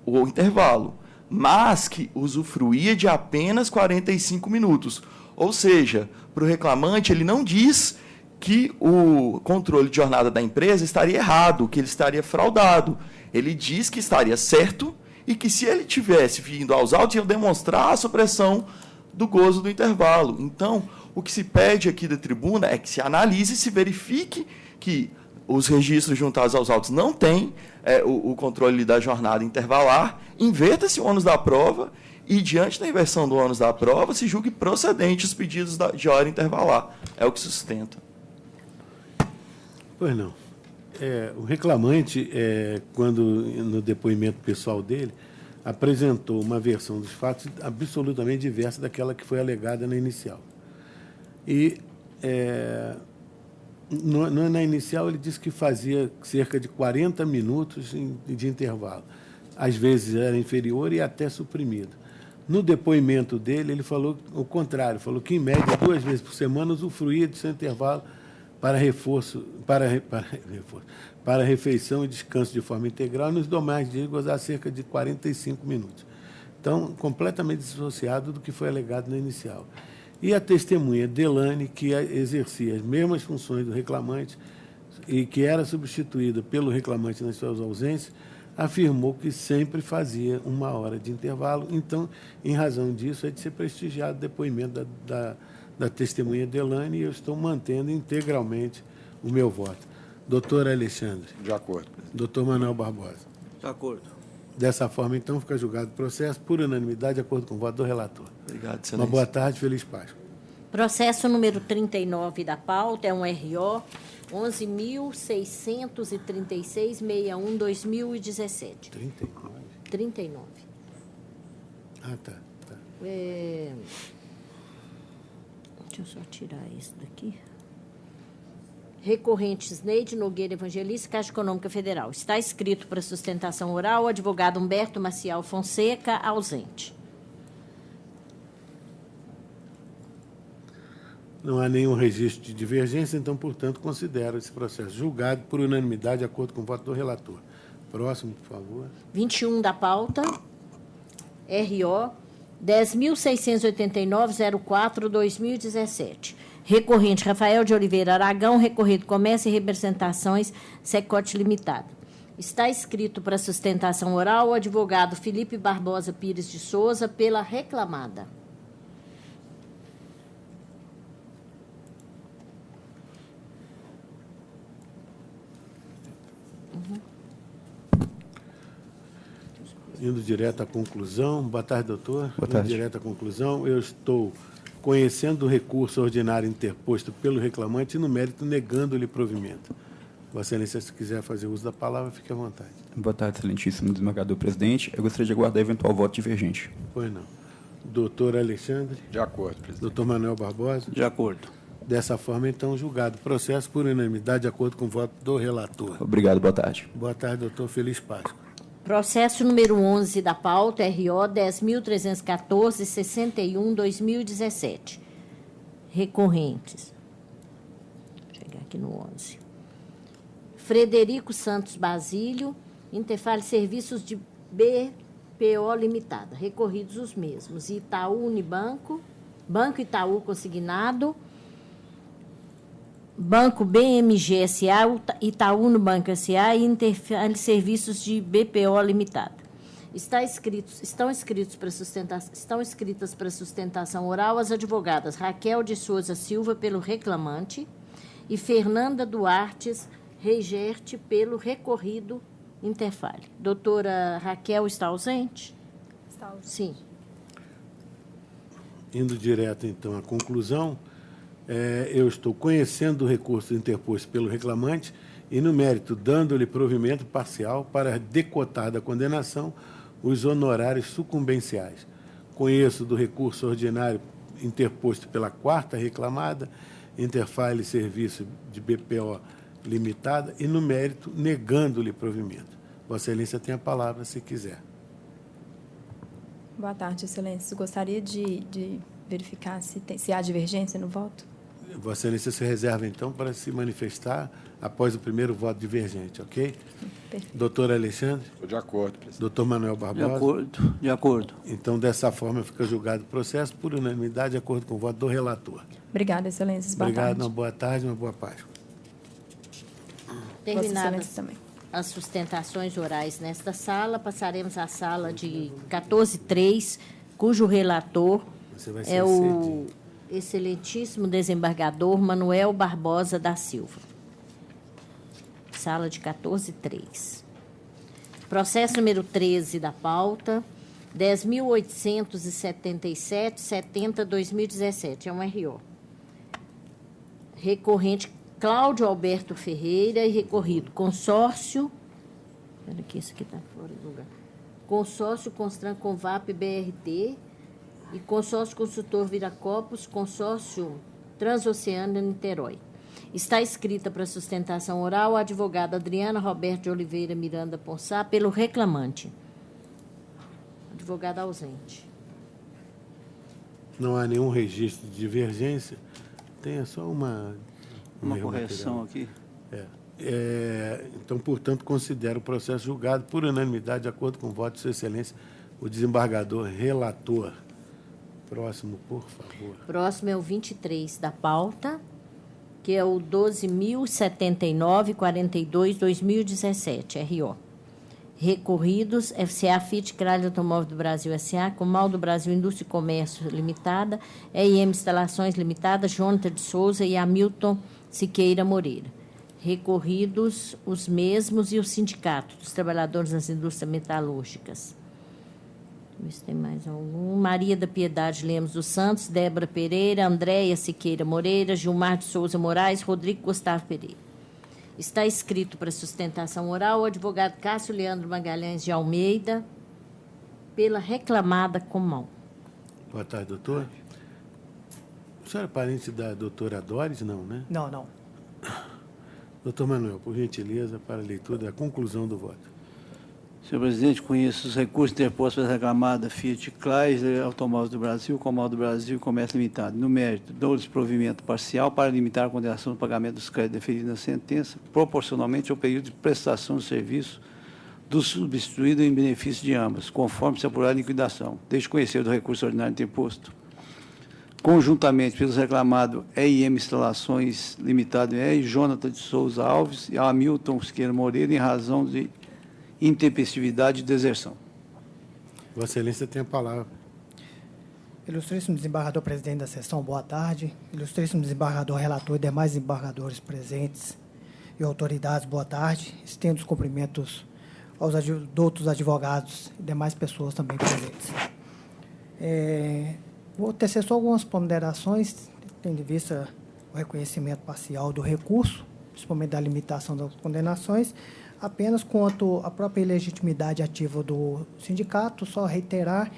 o intervalo, mas que usufruía de apenas 45 minutos. Ou seja, para o reclamante, ele não diz que o controle de jornada da empresa estaria errado, que ele estaria fraudado. Ele diz que estaria certo e que, se ele tivesse vindo aos autos, ia demonstrar a supressão do gozo do intervalo. Então, o que se pede aqui da tribuna é que se analise e se verifique que os registros juntados aos autos não têm o controle da jornada intervalar, inverta-se o ônus da prova e, diante da inversão do ônus da prova, se julgue procedente os pedidos de hora intervalar. É o que sustenta. Pois não. O reclamante, quando no depoimento pessoal dele, apresentou uma versão dos fatos absolutamente diversa daquela que foi alegada na inicial. E na inicial ele disse que fazia cerca de 40 minutos de intervalo. Às vezes era inferior e até suprimido. No depoimento dele, ele falou o contrário, falou que, em média, 2 vezes por semana, usufruía de seu intervalo para refeição e descanso de forma integral, nos demais dias gozar cerca de 45 minutos. Então, completamente dissociado do que foi alegado na inicial. E a testemunha Delane, que exercia as mesmas funções do reclamante e que era substituída pelo reclamante nas suas ausências, afirmou que sempre fazia 1 hora de intervalo. Então, em razão disso, é de ser prestigiado o depoimento da testemunha Delane, e eu estou mantendo integralmente o meu voto. Doutor Alexandre. De acordo. Doutor Manuel Barbosa. De acordo. Dessa forma, então, fica julgado o processo por unanimidade, de acordo com o voto do relator. Obrigado, excelência. Uma boa tarde, feliz Páscoa. Processo número 39 da pauta é um RO 11.636.61/2017. 39. Ah, tá. Deixa eu só tirar isso daqui. Recorrentes Neide Nogueira Evangelista, Caixa Econômica Federal. Está escrito para sustentação oral o advogado Humberto Maciel Fonseca, ausente. Não há nenhum registro de divergência, então, portanto, considero esse processo julgado por unanimidade, de acordo com o voto do relator. Próximo, por favor. 21 da pauta, RO 10.689.04/2017. Recorrente Rafael de Oliveira Aragão, recorrido Comércio e Representações, Secote Limitada. Está escrito para sustentação oral o advogado Felipe Barbosa Pires de Souza, pela reclamada. Indo direto à conclusão. Boa tarde, doutor. Boa tarde. Indo direto à conclusão, eu estou conhecendo o recurso ordinário interposto pelo reclamante e, no mérito, negando-lhe provimento. Vossa Excelência, se quiser fazer uso da palavra, fique à vontade. Boa tarde, excelentíssimo desembargador presidente. Eu gostaria de aguardar eventual voto divergente. Pois não. Doutor Alexandre. De acordo, presidente. Doutor Manuel Barbosa. De acordo. Dessa forma, então, julgado o processo por unanimidade, de acordo com o voto do relator. Obrigado, boa tarde. Boa tarde, doutor. Feliz Páscoa. Processo número 11 da pauta, RO 10.314.61/2017. Recorrentes. Vou chegar aqui no 11. Frederico Santos Basílio, Interfale Serviços de BPO Limitada. Recorridos os mesmos. Itaú Unibanco, Banco Itaú Consignado, Banco BMG S.A., Itaú Unibanco S.A. e Interfale Serviços de BPO Limitada. Estão escritas para sustentação oral as advogadas Raquel de Souza Silva, pelo reclamante, e Fernanda Duarte Reigerte, pelo recorrido Interfale. Doutora Raquel está ausente? Está ausente. Sim. Indo direto, então, à conclusão, eu estou conhecendo o recurso interposto pelo reclamante e, no mérito, dando-lhe provimento parcial para decotar da condenação os honorários sucumbenciais. Conheço do recurso ordinário interposto pela 4ª reclamada, Interfale Serviço de BPO Limitada, e, no mérito, negando-lhe provimento. Vossa Excelência tem a palavra, se quiser. Boa tarde, Excelência. Gostaria de verificar se há divergência no voto. Vossa Excelência se reserva, então, para se manifestar após o primeiro voto divergente, ok? Perfeito. Doutor Alexandre? Estou de acordo, presidente. Doutor Manuel Barbosa? De acordo. Então, dessa forma, fica julgado o processo por unanimidade, de acordo com o voto do relator. Obrigada, Excelências. Boa Obrigado, tarde. uma boa tarde, uma boa paz. Terminadas também. as sustentações orais nesta sala, passaremos à sala de 14.3, cujo relator é o excelentíssimo desembargador Manuel Barbosa da Silva. Sala de 14.3. Processo número 13 da pauta, 10.877-70-2017, é um RO. Recorrente Cláudio Alberto Ferreira e recorrido consórcio. Espera aqui, isso aqui está fora do lugar. Consórcio Constran Convap BRT e consórcio consultor Viracopos, consórcio Transoceânia Niterói. Está escrita para sustentação oral a advogada Adriana Roberto de Oliveira Miranda Ponsá pelo reclamante. Advogada ausente. Não há nenhum registro de divergência. Tem só uma correção material. aqui. Então, portanto, considero o processo julgado por unanimidade, de acordo com o voto de Sua Excelência, o desembargador relator. Próximo, por favor. Próximo é o 23 da pauta, que é o 12.079-42-2017, RO. Recorridos, FCA Fit Cralho Automóvel do Brasil S.A., Comal do Brasil Indústria e Comércio Limitada, EIM Instalações Limitada, Jonathan de Souza e Hamilton Siqueira Moreira. Recorridos os mesmos e o Sindicato dos Trabalhadores das Indústrias Metalúrgicas. Deixa eu ver se tem mais algum. Maria da Piedade Lemos dos Santos, Débora Pereira, Andréia Siqueira Moreira, Gilmar de Souza Moraes, Rodrigo Gustavo Pereira. Está escrito para sustentação oral o advogado Cássio Leandro Magalhães de Almeida, pela reclamada Comão. Boa tarde, doutor. O senhor é parente da doutora Doris? Não, né? Não. Doutor Manuel, por gentileza, para a leitura da conclusão do voto. Senhor presidente, conheço os recursos interpostos pela reclamada Fiat Chrysler, Automóveis do Brasil, Comal do Brasil e Comércio Limitado. No mérito, dou desprovimento parcial para limitar a condenação do pagamento dos créditos deferidos na sentença, proporcionalmente ao período de prestação do serviço do substituído em benefício de ambas, conforme se apurar a liquidação. Deixe conhecer do recurso ordinário interposto, conjuntamente pelos reclamados EIM Instalações Limitada e Jonathan de Souza Alves e Hamilton Siqueira Moreira, em razão de intempestividade e deserção. Vossa Excelência tem a palavra. Ilustríssimo desembargador presidente da sessão, boa tarde. Ilustríssimo desembargador relator e demais desembargadores presentes e autoridades, boa tarde. Estendo os cumprimentos aos outros advogados e demais pessoas também presentes. Vou tecer só algumas ponderações, tendo em vista o reconhecimento parcial do recurso, principalmente da limitação das condenações. Apenas quanto à própria ilegitimidade ativa do sindicato, só reiterar,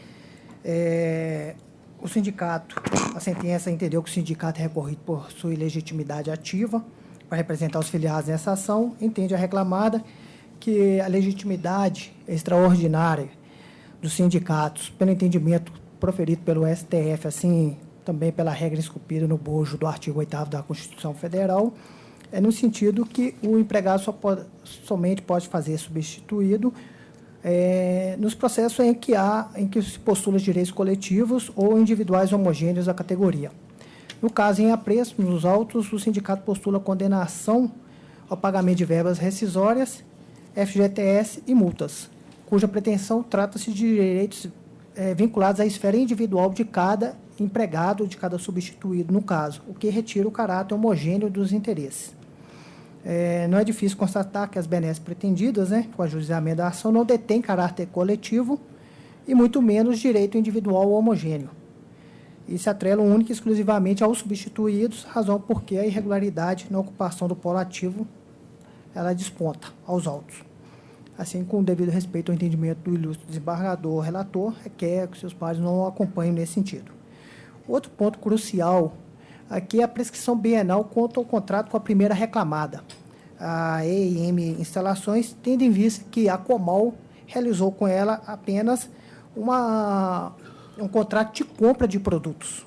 o sindicato, a sentença entendeu que o sindicato é recorrido por sua ilegitimidade ativa para representar os filiados nessa ação, entende a reclamada que a legitimidade extraordinária dos sindicatos, pelo entendimento proferido pelo STF, assim também pela regra esculpida no bojo do artigo 8º da Constituição Federal, é no sentido que o empregado somente pode fazer substituído nos processos em que se postula direitos coletivos ou individuais homogêneos da categoria. No caso, em apreço, nos autos, o sindicato postula condenação ao pagamento de verbas rescisórias, FGTS e multas, cuja pretensão trata-se de direitos vinculados à esfera individual de cada empregado, de cada substituído, no caso, o que retira o caráter homogêneo dos interesses. Não é difícil constatar que as benesses pretendidas, com o ajuizamento da ação, não detêm caráter coletivo e muito menos direito individual homogêneo. E se atrelam única e exclusivamente aos substituídos, razão porque a irregularidade na ocupação do polo ativo ela desponta aos autos. Assim, com o devido respeito ao entendimento do ilustre desembargador relator, requer que seus pares não o acompanhem nesse sentido. Outro ponto crucial aqui é a prescrição bienal quanto ao contrato com a primeira reclamada, a EIM Instalações, tendo em vista que a Comal realizou com ela apenas um contrato de compra de produtos,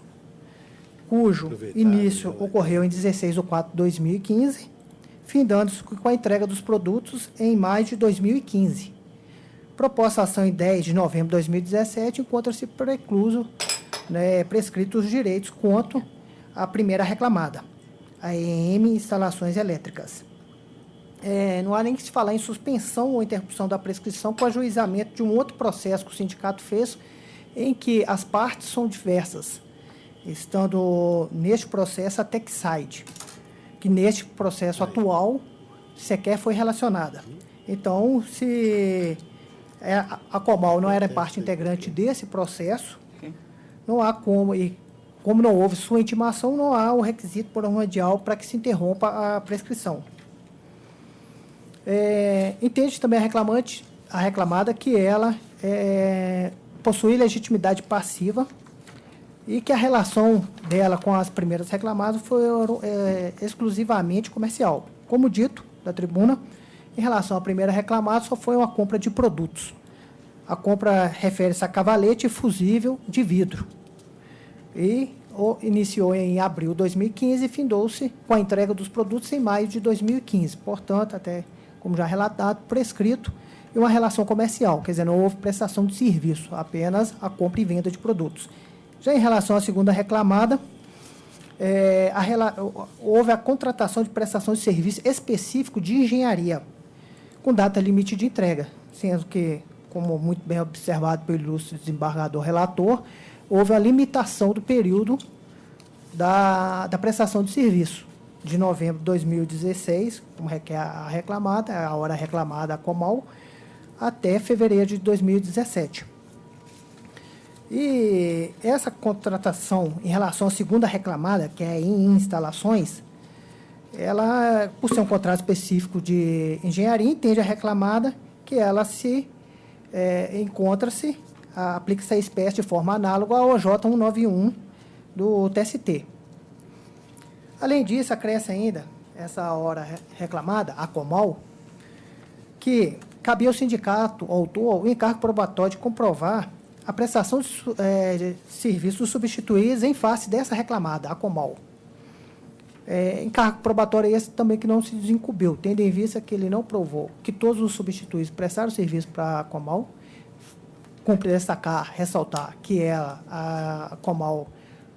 cujo início ocorreu em 16 de 4 de 2015, findando-se com a entrega dos produtos em maio de 2015. Proposta a ação em 10 de novembro de 2017, encontra-se precluso, prescritos os direitos quanto à primeira reclamada, a EM Instalações Elétricas. Não há nem que se falar em suspensão ou interrupção da prescrição com ajuizamento de um outro processo que o sindicato fez, em que as partes são diversas, estando neste processo a TechSide, que neste processo atual sequer foi relacionada. Então, se a Comal não era parte integrante desse processo, não há como, e como não houve sua intimação, não há o requisito primordial para que se interrompa a prescrição. Entende também a reclamada que ela possui legitimidade passiva e que a relação dela com as primeiras reclamadas foi exclusivamente comercial. Como dito da tribuna, em relação à primeira reclamada, só foi uma compra de produtos. A compra refere-se a cavalete e fusível de vidro. E iniciou em abril de 2015 e findou-se com a entrega dos produtos em maio de 2015. Portanto, até como já relatado, prescrito e uma relação comercial, quer dizer, não houve prestação de serviço, apenas a compra e venda de produtos. Já em relação à segunda reclamada, houve a contratação de prestação de serviço específico de engenharia, com data limite de entrega, sendo que, como muito bem observado pelo ilustre desembargador relator, houve a limitação do período da prestação de serviço, de novembro de 2016, como requer a reclamada, a hora reclamada a Comal, até fevereiro de 2017. E essa contratação em relação à segunda reclamada, que é em instalações, ela, por ser um contrato específico de engenharia, entende a reclamada que ela encontra-se, aplica-se a espécie de forma análoga ao OJ 191 do TST. Além disso, acresce ainda, essa hora reclamada, a Comal, que cabia ao sindicato autor o encargo probatório de comprovar a prestação de serviços substituídos em face dessa reclamada, a Comal. Encargo probatório esse também que não se desincubiu, tendo em vista que ele não provou que todos os substituídos prestaram serviço para a Comal. Cumpre destacar, ressaltar que a Comal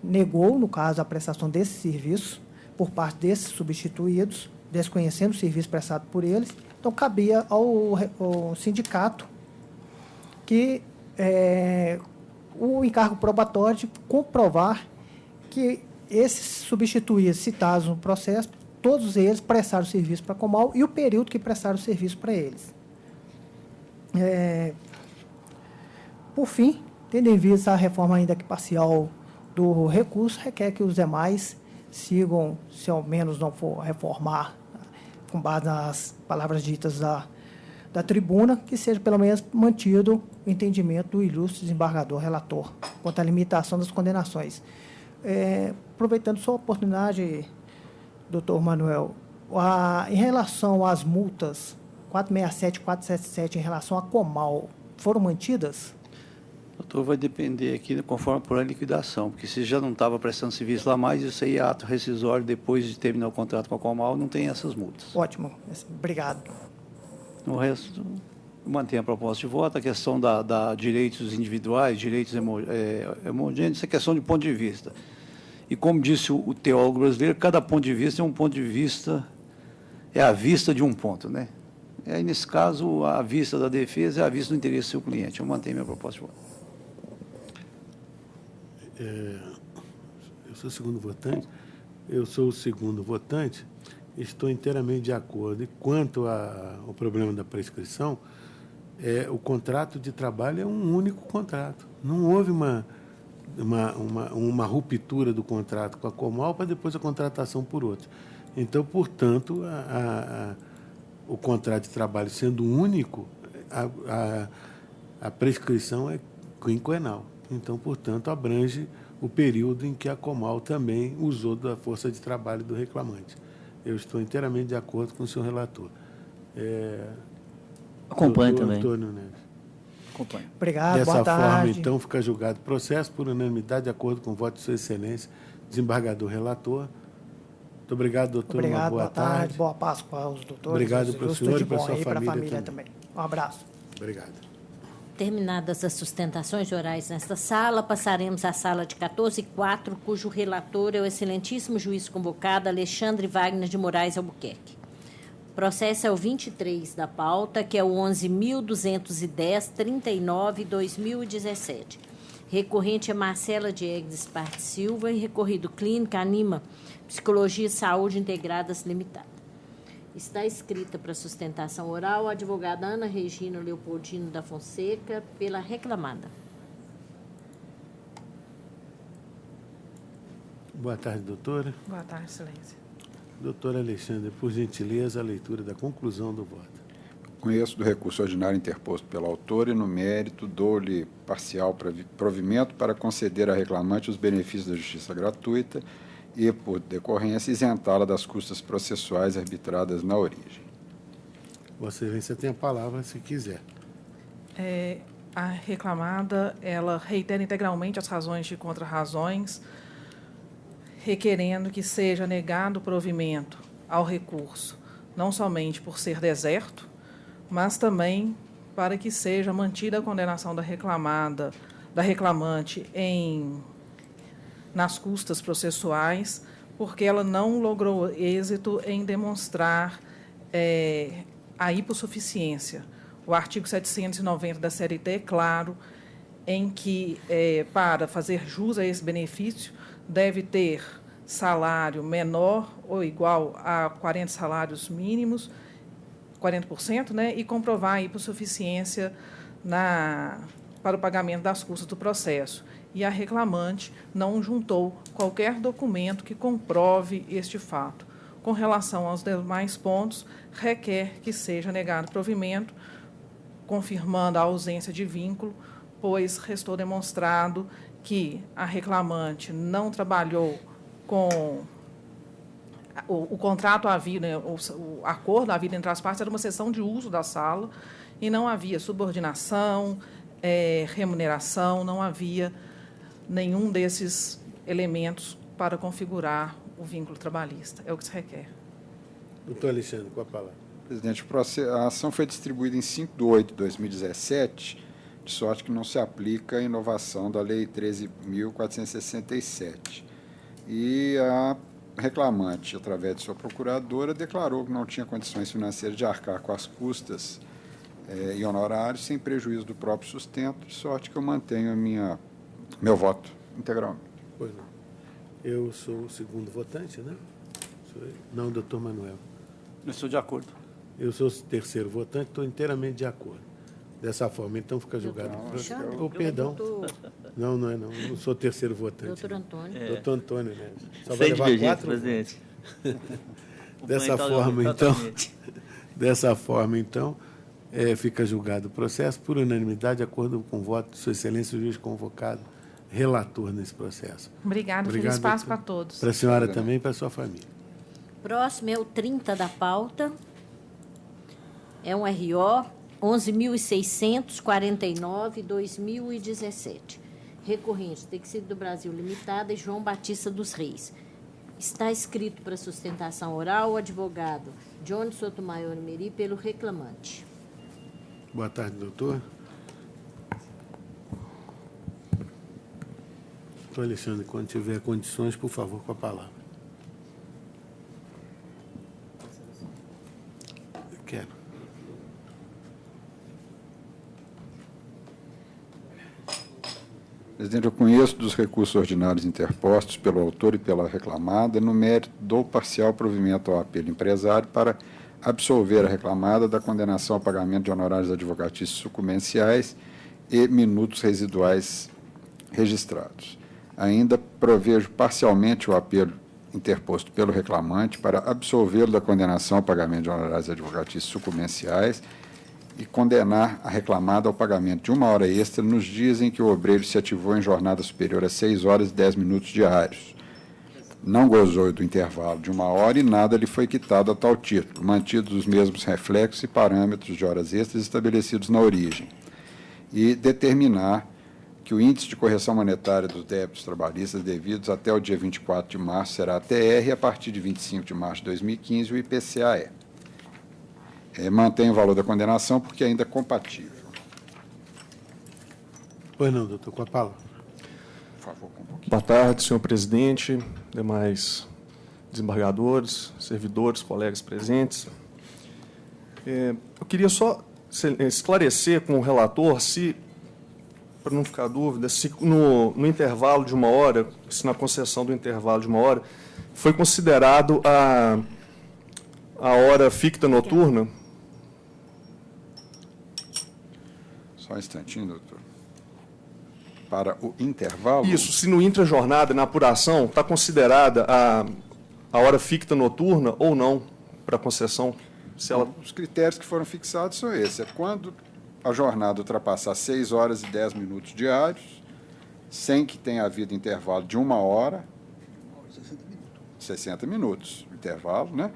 negou, no caso, a prestação desse serviço por parte desses substituídos, desconhecendo o serviço prestado por eles. Então, cabia ao sindicato que o encargo probatório de comprovar que esses substituídos citados no processo, todos eles prestaram serviço para a Comal e o período que prestaram serviço para eles. Por fim, tendo em vista a reforma ainda que parcial do recurso, requer que os demais sigam, se ao menos não for reformar, com base nas palavras ditas da tribuna, que seja pelo menos mantido o entendimento do ilustre desembargador relator quanto à limitação das condenações. Aproveitando sua oportunidade, doutor Manuel, em relação às multas 467 e 477 em relação à Comal, foram mantidas? Doutor, vai depender aqui conforme por a liquidação, porque se já não estava prestando serviço lá mais, isso aí é ato rescisório, depois de terminar o contrato com a Comal, não tem essas multas. Ótimo, obrigado. No resto, mantém a proposta de voto, a questão da direitos individuais, direitos homogêneos, essa é questão de ponto de vista. E como disse o teólogo brasileiro, cada ponto de vista é um ponto de vista, é a vista de um ponto, né? Aí, nesse caso, a vista da defesa é a vista do interesse do seu cliente. Eu mantenho minha proposta de voto. Eu sou o segundo votante. Estou inteiramente de acordo. E quanto ao problema da prescrição, o contrato de trabalho é um único contrato. Não houve uma ruptura do contrato com a Comal para depois a contratação por outra. Então, portanto, o contrato de trabalho sendo único, a prescrição é quinquenal. Então, portanto, abrange o período em que a Comal também usou da força de trabalho do reclamante. Eu estou inteiramente de acordo com o senhor relator. Acompanho também. Antônio Neves. Acompanho. Obrigado, Dessa boa forma, tarde. então, fica julgado o processo por unanimidade, de acordo com o voto de Sua Excelência, desembargador relator. Muito obrigado, doutor. Obrigado, Uma boa tarde. boa Páscoa aos doutores. Obrigado para o senhor e para a sua família também. Um abraço. Obrigado. Terminadas as sustentações orais nesta sala, passaremos à sala de 14.4, cujo relator é o excelentíssimo juiz convocado Alexandre Wagner de Moraes Albuquerque. O processo é o 23 da pauta, que é o 11.210-39/2017. Recorrente é Marcela Diegues Esparte Silva e recorrido Clínica Anima Psicologia e Saúde Integradas Limitada. Está escrita para sustentação oral a advogada Ana Regina Leopoldino da Fonseca, pela reclamada. Boa tarde, doutora. Boa tarde, excelência. Doutor Alexandre, por gentileza, a leitura da conclusão do voto. Conheço do recurso ordinário interposto pelo autor e, no mérito, dou-lhe parcial provimento para conceder à reclamante os benefícios da justiça gratuita e, por decorrência, isentá-la das custas processuais arbitradas na origem. Vossa Excelência tem a palavra, se quiser. A reclamada, ela reitera integralmente as razões de contra-razões, requerendo que seja negado o provimento ao recurso, não somente por ser deserto, mas também para que seja mantida a condenação da reclamante nas custas processuais, porque ela não logrou êxito em demonstrar a hipossuficiência. O artigo 790 da CLT é claro em que, para fazer jus a esse benefício, deve ter salário menor ou igual a 40 salários mínimos, 40%, né, e comprovar a hipossuficiência para o pagamento das custas do processo. E a reclamante não juntou qualquer documento que comprove este fato. Com relação aos demais pontos, requer que seja negado provimento, confirmando a ausência de vínculo, pois restou demonstrado que a reclamante não trabalhou com o contrato havido, né, o acordo havido entre as partes era uma cessão de uso da sala e não havia subordinação, remuneração, não havia nenhum desses elementos para configurar o vínculo trabalhista. É o que se requer. Doutor Alexandre, com a palavra. Presidente, a ação foi distribuída em 5/8/2017, de sorte que não se aplica a inovação da Lei 13.467. E a reclamante, através de sua procuradora, declarou que não tinha condições financeiras de arcar com as custas e honorários sem prejuízo do próprio sustento, de sorte que eu mantenho meu voto integralmente. Pois não. Eu sou o segundo votante, né? Não, doutor Manuel. Eu estou de acordo. Eu sou o terceiro votante, estou inteiramente de acordo. Dessa forma, então, fica julgado. Perdão. Não, não é não. Eu não sou o terceiro votante. Doutor Antônio. Doutor Antônio, né? Só Sem vai levar 4 presidente. Dessa forma, então, fica julgado o processo por unanimidade, de acordo com o voto de Sua Excelência, o juiz convocado, relator nesse processo. Obrigado, feliz Páscoa a todos. Para a senhora também e para a sua família. Próximo é o 30 da pauta. É um RO 11.649/2017. Recorrente, Tecido do Brasil Limitada e João Batista dos Reis. Está escrito para sustentação oral o advogado Johnny Sotomayor Meri, pelo reclamante. Boa tarde, doutor. Doutor Alexandre, quando tiver condições, por favor, com a palavra. Eu quero. Presidente, eu conheço dos recursos ordinários interpostos pelo autor e pela reclamada, no mérito do parcial provimento ao apelo empresário para absolver a reclamada da condenação ao pagamento de honorários advocatícios sucumbenciais e minutos residuais registrados. Ainda provejo parcialmente o apelo interposto pelo reclamante para absolvê-lo da condenação ao pagamento de honorários advocatícios sucumbenciais e condenar a reclamada ao pagamento de 1 hora extra nos dias em que o obreiro se ativou em jornada superior a 6 horas e 10 minutos diários. Não gozou do intervalo de 1 hora e nada lhe foi quitado a tal título, mantidos os mesmos reflexos e parâmetros de horas extras estabelecidos na origem. e determinar que o índice de correção monetária dos débitos trabalhistas devidos até o dia 24 de março será a TR e a partir de 25 de março de 2015 o IPCAE. Mantém o valor da condenação porque ainda é compatível. Pois não, doutor, com a palavra. Por favor, com um pouquinho. Boa tarde, senhor presidente, demais desembargadores, servidores, colegas presentes. Eu queria só esclarecer com o relator se, para não ficar dúvida, se no intervalo de 1 hora, se na concessão do intervalo de 1 hora, foi considerado a hora ficta noturna. Só um instantinho, doutor. Para o intervalo? Isso, se no intrajornada, na apuração, está considerada a hora ficta noturna ou não para a concessão? Se ela... Os critérios que foram fixados são esses. É quando a jornada ultrapassar 6 horas e 10 minutos diários, sem que tenha havido intervalo de 1 hora, 60 minutos, intervalo, né?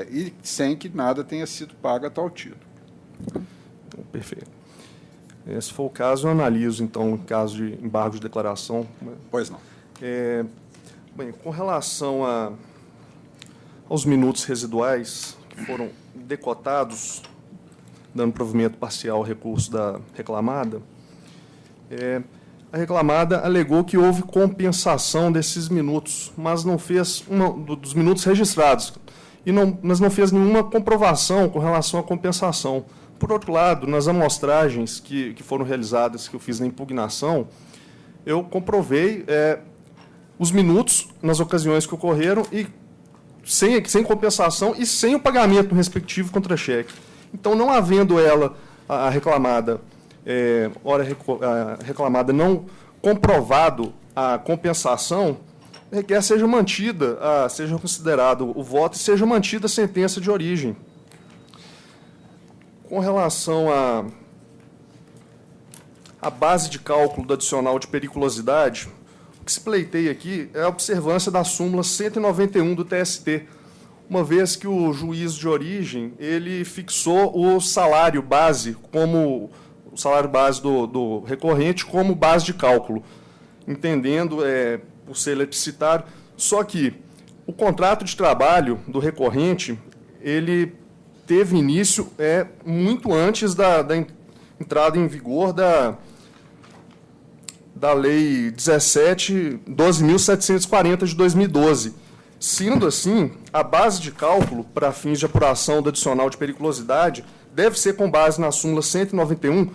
E sem que nada tenha sido pago a tal título. Perfeito. Se for o caso, eu analiso, então, em caso de embargo de declaração. Pois não. Bem, com relação aos minutos residuais que foram decotados, dando provimento parcial ao recurso da reclamada, a reclamada alegou que houve compensação desses minutos, mas não fez dos minutos registrados, mas não fez nenhuma comprovação com relação à compensação. Por outro lado, nas amostragens que foram realizadas, que eu fiz na impugnação, eu comprovei os minutos nas ocasiões que ocorreram e sem compensação e sem o pagamento do respectivo contra-cheque. Então, não havendo a reclamada não comprovado a compensação, requer seja mantida, seja considerado o voto e seja mantida a sentença de origem. Com relação à base de cálculo do adicional de periculosidade, o que se pleiteia aqui é a observância da súmula 191 do TST, uma vez que o juiz de origem ele fixou o salário base do recorrente como base de cálculo, entendendo, por ser eletricitário, só que o contrato de trabalho do recorrente ele teve início muito antes da entrada em vigor da Lei 12.740 de 2012. Sendo assim, a base de cálculo para fins de apuração do adicional de periculosidade deve ser com base na súmula 191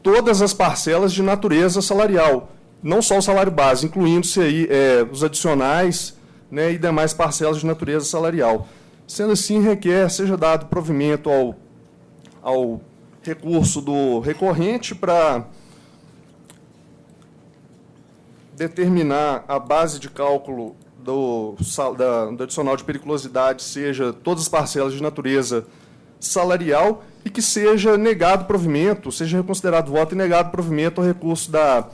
todas as parcelas de natureza salarial, não só o salário base, incluindo-se aí os adicionais, né, e demais parcelas de natureza salarial. Sendo assim, seja dado provimento ao recurso do recorrente para determinar a base de cálculo do adicional de periculosidade, seja todas as parcelas de natureza salarial, e que seja negado provimento, seja reconsiderado voto e negado provimento ao recurso da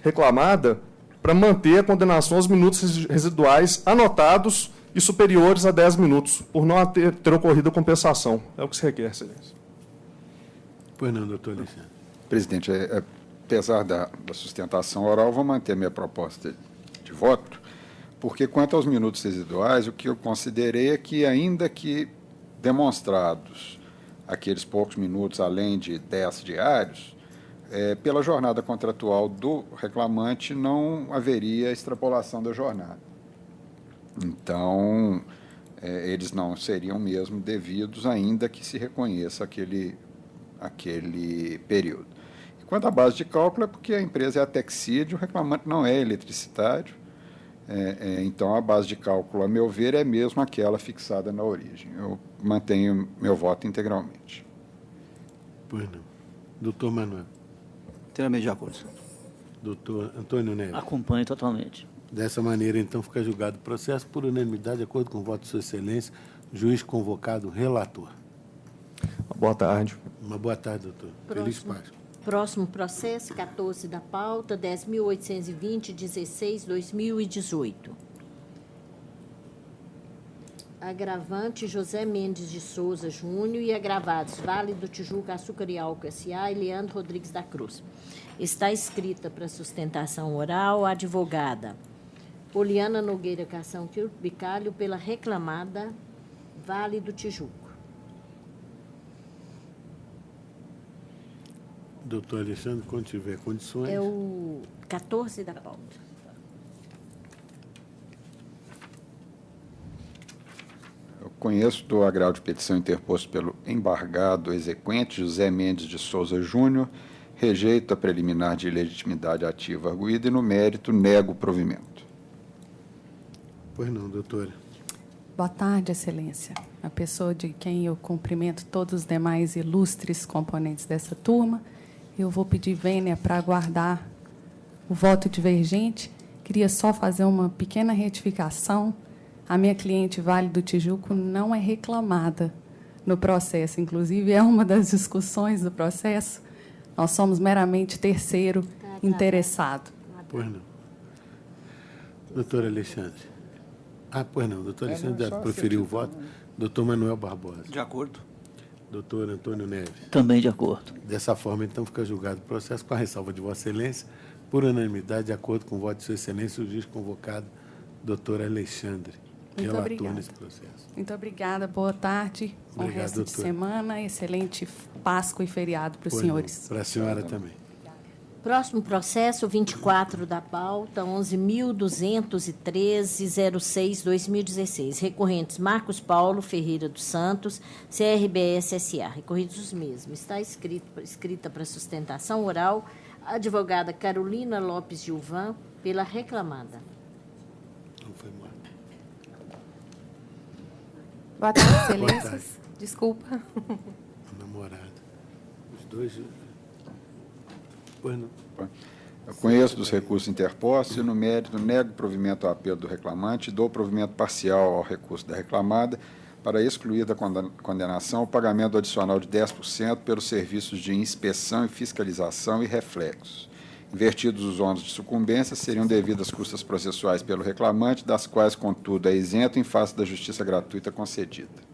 reclamada para manter a condenação aos minutos residuais anotados e superiores a 10 minutos, por não ter ocorrido a compensação. É o que se requer, excelência. Pois não, doutor Alexandre. Presidente, apesar da sustentação oral, vou manter minha proposta de voto, porque, quanto aos minutos residuais, o que eu considerei é que, ainda que demonstrados aqueles poucos minutos, além de 10 diários, pela jornada contratual do reclamante, não haveria extrapolação da jornada. Então, eles não seriam mesmo devidos, ainda que se reconheça aquele período. E quanto à base de cálculo, é porque a empresa é a Texídio, o reclamante não é eletricitário. Então, a base de cálculo, a meu ver, é mesmo aquela fixada na origem. Eu mantenho meu voto integralmente. Pois não. Doutor Manuel. Inteiramente de acordo. Doutor Antônio Neves. Acompanho totalmente. Dessa maneira, então, fica julgado o processo por unanimidade, de acordo com o voto de Sua Excelência, juiz convocado, relator. Boa tarde. Uma boa tarde, doutor. Feliz Páscoa. Próximo processo, 14 da pauta, 10.820, 16, 2018. agravante José Mendes de Souza Júnior e agravados Vale do Tijuca Açúcar e Álcool S.A. e Leandro Rodrigues da Cruz. Está escrita para sustentação oral a advogada Poliana Nogueira Cação Bicalho pela reclamada Vale do Tijuca. Doutor Alexandre, quando tiver condições. É o 14 da pauta. Eu conheço do agravo de petição interposto pelo embargado exequente José Mendes de Souza Júnior, rejeito a preliminar de ilegitimidade ativa arguída e, no mérito, nego o provimento. Pois não, doutora. Boa tarde, Excelência. A pessoa de quem eu cumprimento todos os demais ilustres componentes dessa turma, eu vou pedir vênia para aguardar o voto divergente. Queria só fazer uma pequena retificação. A minha cliente Vale do Tijuco não é reclamada no processo. Inclusive, é uma das discussões do processo. Nós somos meramente terceiro interessado. Pois não. Doutor Alexandre. Pois não. Doutor Alexandre já proferiu o voto. Doutor Manuel Barbosa. De acordo. Doutor Antônio Neves. Também de acordo. Dessa forma, então, fica julgado o processo com a ressalva de Vossa Excelência, por unanimidade, de acordo com o voto de Sua Excelência, o juiz convocado, doutor Alexandre, relator nesse processo. Muito obrigada. Boa tarde. Bom resto de semana. Excelente Páscoa e feriado para os senhores. Para a senhora também. Próximo processo, 24 da pauta, 11.213.06/2016. Recorrentes Marcos Paulo Ferreira dos Santos, CRBS S.A. Recorridos os mesmos. Está escrita para sustentação oral a advogada Carolina Lopes Gilvan, pela reclamada. Não foi morta. Boa tarde, Excelências. Desculpa. Namorada. Os dois... Pois não. Eu conheço dos recursos interpostos e, no mérito, nego o provimento ao apelo do reclamante e dou provimento parcial ao recurso da reclamada para excluir da condenação o pagamento adicional de 10% pelos serviços de inspeção e fiscalização e reflexos. Invertidos os ônus de sucumbência, seriam devidas custas processuais pelo reclamante, das quais, contudo, é isento em face da justiça gratuita concedida.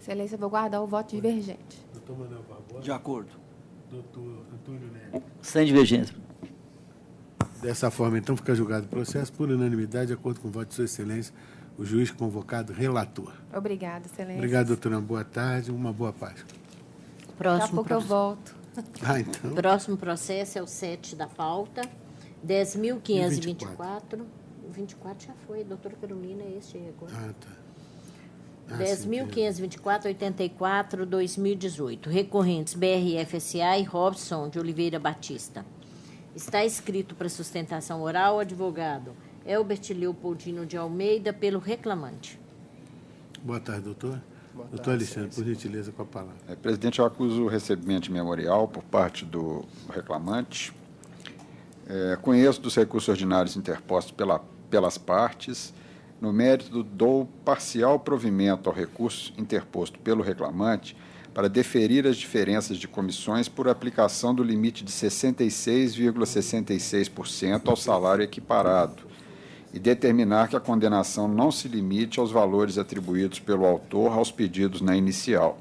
Excelência, vou guardar o voto divergente. Doutor Manuel Barbosa. De acordo. Doutor Antônio Neves. Sem divergência. Dessa forma, então, fica julgado o processo por unanimidade, de acordo com o voto de Sua Excelência, o juiz convocado relator. Obrigada, Excelência. Obrigado, doutora. Boa tarde, uma boa Páscoa. Daqui a pouco eu volto. Então. Próximo processo é o 7 da pauta, 10.524. O 24 já foi, doutora Carolina, este aí agora. Tá. 10.524/84/2018. Recorrentes BRF-SA e Robson de Oliveira Batista. Está escrito para sustentação oral, advogado Elbert Leopoldino de Almeida, pelo reclamante. Boa tarde, doutor. Doutor Alexandre, por gentileza, com a palavra. Presidente, eu acuso o recebimento de memorial por parte do reclamante. Conheço dos recursos ordinários interpostos pelas partes. No mérito, dou parcial provimento ao recurso interposto pelo reclamante para deferir as diferenças de comissões por aplicação do limite de 66,66% ao salário equiparado e determinar que a condenação não se limite aos valores atribuídos pelo autor aos pedidos na inicial.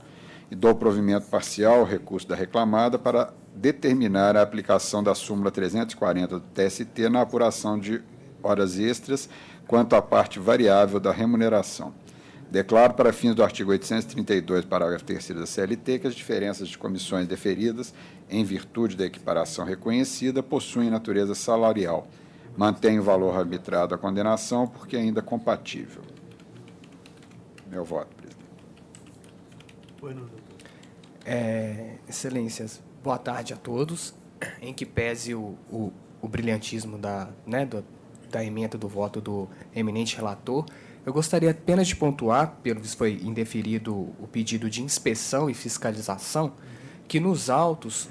E dou provimento parcial ao recurso da reclamada para determinar a aplicação da súmula 340 do TST na apuração de horas extras quanto à parte variável da remuneração. Declaro, para fins do artigo 832, parágrafo 3º da CLT, que as diferenças de comissões deferidas, em virtude da equiparação reconhecida, possuem natureza salarial. Mantenho o valor arbitrado à condenação, porque ainda compatível. Meu voto, presidente. Pois não, doutor. Excelências, boa tarde a todos. Em que pese o brilhantismo da ementa do voto do eminente relator, eu gostaria apenas de pontuar, pelo visto foi indeferido o pedido de inspeção e fiscalização, que nos autos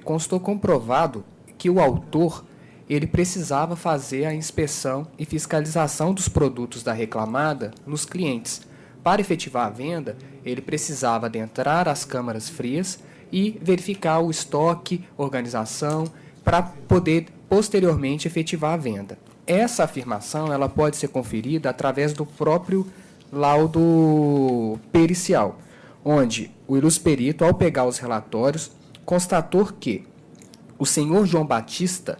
constou comprovado que o autor ele precisava fazer a inspeção e fiscalização dos produtos da reclamada nos clientes. Para efetivar a venda, ele precisava adentrar as câmaras frias e verificar o estoque, organização, para poder posteriormente efetivar a venda. essa afirmação ela pode ser conferida através do próprio laudo pericial, onde o ilustre perito, ao pegar os relatórios, constatou que o senhor João Batista,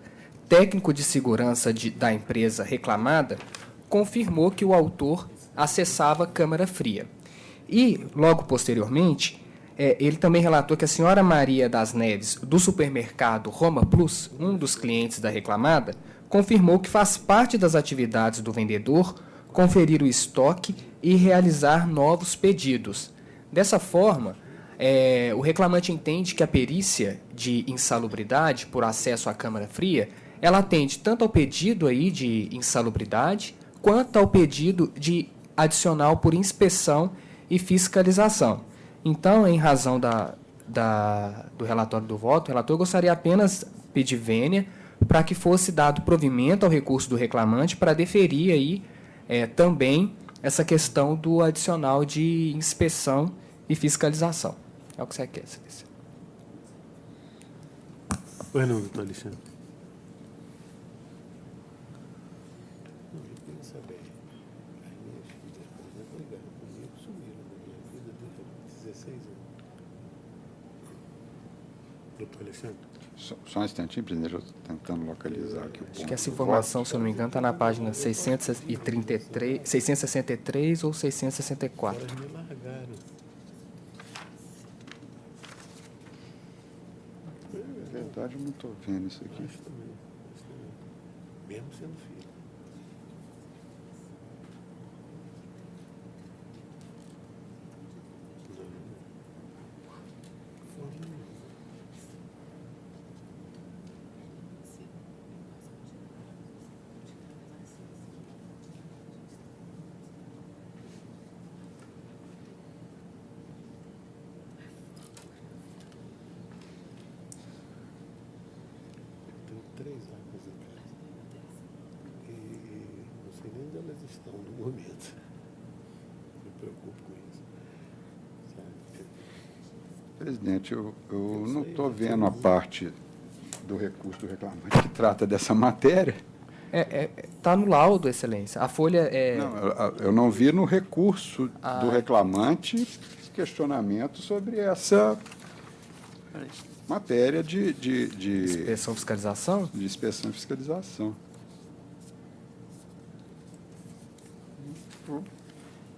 técnico de segurança da empresa reclamada, confirmou que o autor acessava câmara fria. E, logo posteriormente, ele também relatou que a senhora Maria das Neves, do supermercado Roma Plus, um dos clientes da reclamada, confirmou que faz parte das atividades do vendedor conferir o estoque e realizar novos pedidos. Dessa forma, o reclamante entende que a perícia de insalubridade por acesso à câmara fria, ela atende tanto ao pedido aí de insalubridade, quanto ao pedido de adicional por inspeção e fiscalização. Então, em razão do relatório do voto, o relator gostaria apenas de pedir vênia para que fosse dado provimento ao recurso do reclamante para deferir aí, também essa questão do adicional de inspeção e fiscalização. É o que você quer, Excelência. Pois não, doutor Alexandre. Doutor Alexandre. Só um instantinho, presidente, eu estou tentando localizar aqui o ponto. Acho que essa informação, se eu não me engano, está na página 663 ou 664. Elas me largaram. Na verdade, eu não estou vendo isso aqui. Mesmo sendo filho. Três águas em casa. E não sei nem onde elas estão no momento. Me preocupo com isso. Sabe? Presidente, eu não estou vendo a parte do recurso do reclamante que trata dessa matéria. Está no laudo, Excelência. A folha é... Não, eu não vi no recurso do reclamante questionamento sobre essa matéria de inspeção e fiscalização? De inspeção e fiscalização. Vou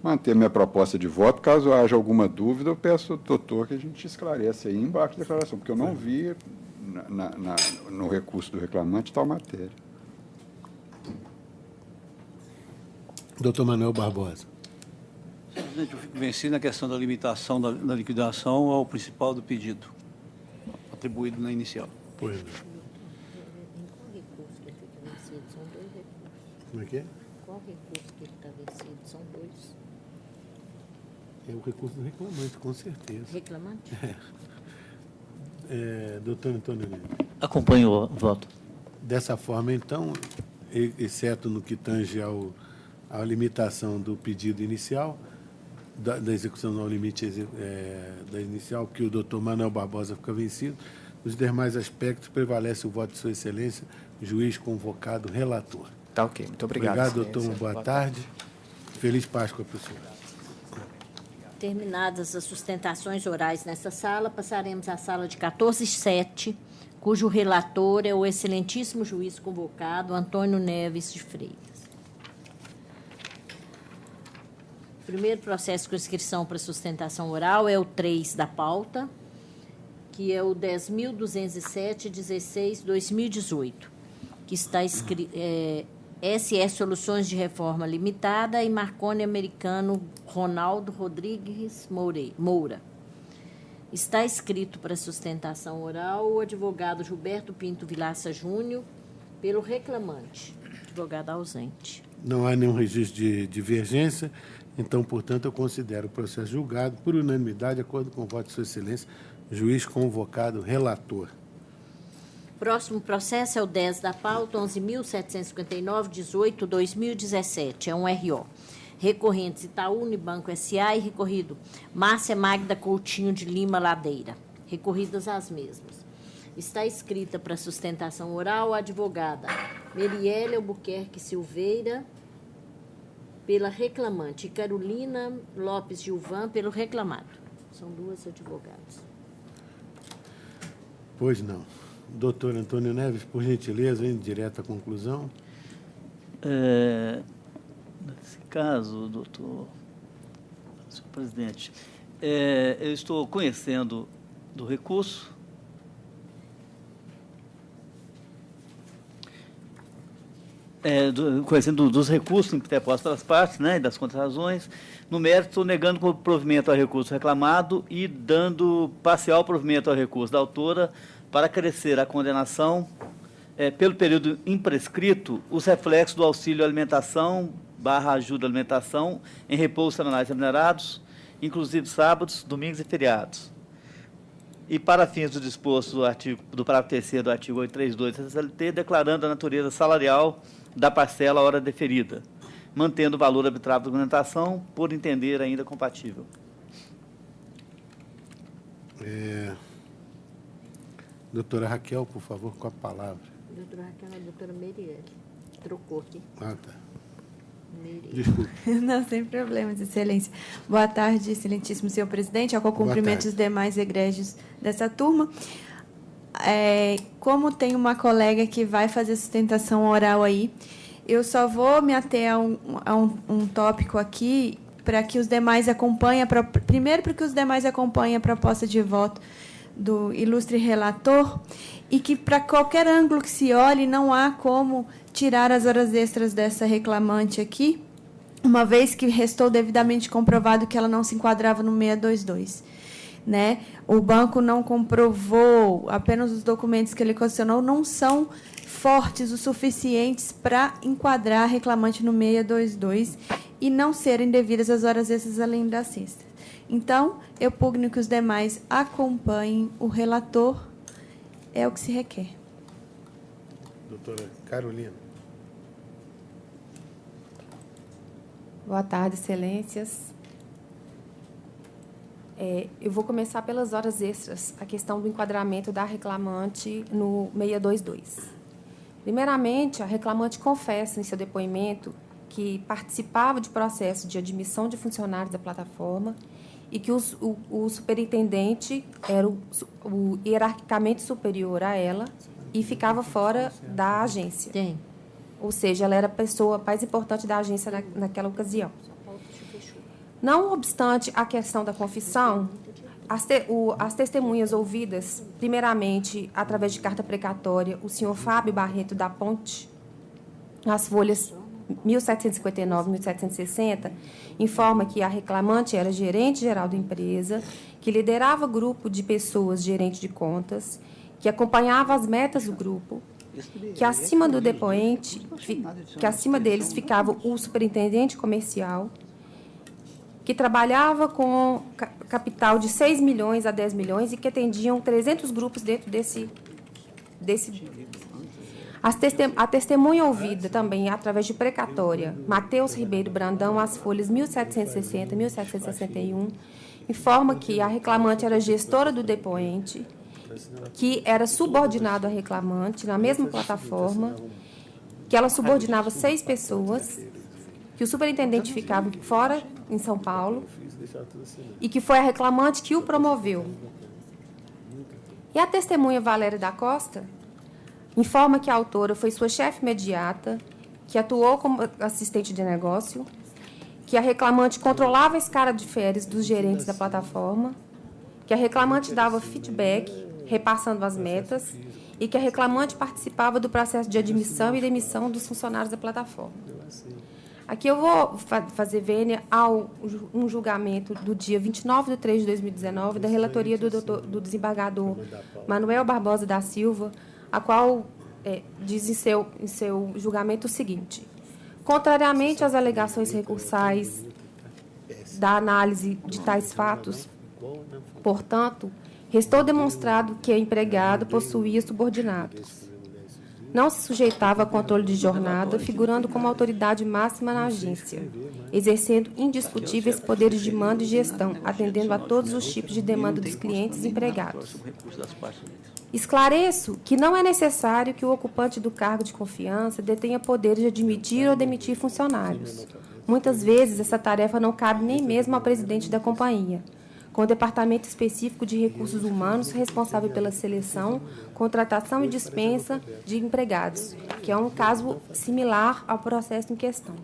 manter minha proposta de voto. Caso haja alguma dúvida, eu peço ao doutor que a gente esclareça aí embaixo da declaração, porque eu não vi no recurso do reclamante tal matéria. Doutor Manuel Barbosa. Presidente, eu fico vencido na questão da limitação da liquidação ao principal do pedido, atribuído na inicial. Pois não. Como é que é? Qual recurso que ele está vencido? São dois. É o recurso do reclamante, com certeza. Reclamante? Doutor Antônio Neves. Acompanho o voto. Dessa forma, então, exceto no que tange à limitação do pedido inicial, da execução ao limite da inicial, que o doutor Manuel Barbosa fica vencido, nos demais aspectos prevalece o voto de Sua Excelência, juiz convocado, relator. Tá ok, muito obrigado. Obrigado, doutor, uma boa tarde. Feliz Páscoa para o senhor. Terminadas as sustentações orais nessa sala, passaremos à sala de 14.7, cujo relator é o excelentíssimo juiz convocado, Antônio Neves de Freitas. O primeiro processo com inscrição para sustentação oral é o 3 da pauta, que é o 10.207-16-2018, que está escrito SE Soluções de Reforma Limitada e Marconi Americano Ronaldo Rodrigues Moura. Está escrito para sustentação oral o advogado Gilberto Pinto Vilaça Júnior, pelo reclamante, advogado ausente. Não há nenhum registro de divergência, então, portanto, eu considero o processo julgado por unanimidade, de acordo com o voto de Sua Excelência, juiz convocado, relator. Próximo processo é o 10 da pauta, 11.759-18-2017. É um RO. Recorrentes Itaú Unibanco S.A. e recorrido Márcia Magda Coutinho de Lima Ladeira. Recorridas as mesmas. Está escrita para sustentação oral a advogada Merielle Albuquerque Silveira, pela reclamante, e Carolina Lopes Gilvan, pelo reclamado. São duas advogadas. Pois não. Doutor Antônio Neves, por gentileza, indo direto à conclusão. Nesse caso, senhor presidente, eu estou conhecendo do recurso. Conhecendo dos recursos interpostos pelas partes, né, e das contrarrazões. No mérito, estou negando o provimento ao recurso reclamado e dando parcial provimento ao recurso da autora para acrescer a condenação, pelo período imprescrito, os reflexos do auxílio alimentação / ajuda alimentação em repouso semanais remunerados, inclusive sábados, domingos e feriados. E para fins do disposto do parágrafo 3º do artigo 832 da CLT, declarando a natureza salarial da parcela à hora deferida, mantendo o valor arbitrável da documentação, por entender ainda compatível. Doutora Raquel, por favor, com a palavra. Doutora Raquel, a doutora Merielle. Trocou aqui. Ah, tá. Desculpe. Não, sem problemas, excelência. Boa tarde, excelentíssimo senhor presidente, ao qual cumprimento os demais egrégios dessa turma. Como tem uma colega que vai fazer sustentação oral aí, eu só vou me ater a um tópico aqui para que os demais acompanhem, primeiro para que os demais acompanhem a proposta de voto do ilustre relator e que, para qualquer ângulo que se olhe, não há como tirar as horas extras dessa reclamante aqui, uma vez que restou devidamente comprovado que ela não se enquadrava no 622. Né? O banco não comprovou, apenas os documentos que ele questionou não são fortes o suficientes para enquadrar a reclamante no 622 e não serem devidas as horas extras além das sextas. Então, eu pugno que os demais acompanhem o relator, é o que se requer. Doutora Carolina. Boa tarde, excelências. Eu vou começar pelas horas extras, a questão do enquadramento da reclamante no 622. Primeiramente, a reclamante confessa em seu depoimento que participava de processo de admissão de funcionários da plataforma e que o superintendente era o hierarquicamente superior a ela e ficava fora da agência. Tem. Ou seja, ela era a pessoa mais importante da agência naquela ocasião. Não obstante a questão da confissão, as testemunhas ouvidas, primeiramente, através de carta precatória, o senhor Fábio Barreto da Ponte, nas folhas 1759 e 1760, informa que a reclamante era gerente geral da empresa, que liderava grupo de pessoas gerente de contas, que acompanhava as metas do grupo, que acima do depoente, que acima deles ficava o superintendente comercial, que trabalhava com capital de 6 milhões a 10 milhões e que atendiam 300 grupos dentro desse. A testemunha ouvida também, através de precatória, Matheus Ribeiro Brandão, as folhas 1760 e 1761, informa que a reclamante era gestora do depoente, que era subordinado à reclamante na mesma plataforma, que ela subordinava 6 pessoas, que o superintendente ficava fora, em São Paulo, e que foi a reclamante que o promoveu. E a testemunha Valéria da Costa informa que a autora foi sua chefe imediata, que atuou como assistente de negócio, que a reclamante controlava a escala de férias dos gerentes da plataforma, que a reclamante dava feedback, repassando as metas, e que a reclamante participava do processo de admissão e demissão dos funcionários da plataforma. Aqui eu vou fazer vênia ao um julgamento do dia 29 de 3 de 2019, da relatoria do desembargador Manuel Barbosa da Silva, a qual diz em seu julgamento o seguinte: contrariamente às alegações recursais da análise de tais fatos, portanto, restou demonstrado que a empregada possuía subordinados. não se sujeitava a controle de jornada, figurando como autoridade máxima na agência, exercendo indiscutíveis poderes de mando e gestão, atendendo a todos os tipos de demanda dos clientes e empregados. Esclareço que não é necessário que o ocupante do cargo de confiança detenha poderes de admitir ou demitir funcionários. Muitas vezes, essa tarefa não cabe nem mesmo ao presidente da companhia, com o Departamento Específico de Recursos Humanos responsável pela seleção, contratação e dispensa de empregados, que é um caso similar ao processo em questão.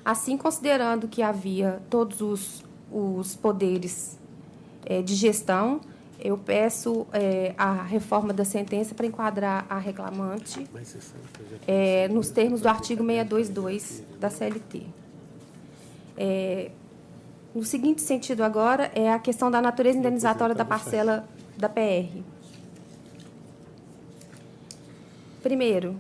Assim, considerando que havia todos os poderes de gestão, eu peço a reforma da sentença para enquadrar a reclamante nos termos do artigo 622 da CLT. No seguinte sentido agora, é a questão da natureza indenizatória da parcela da PR. Primeiro,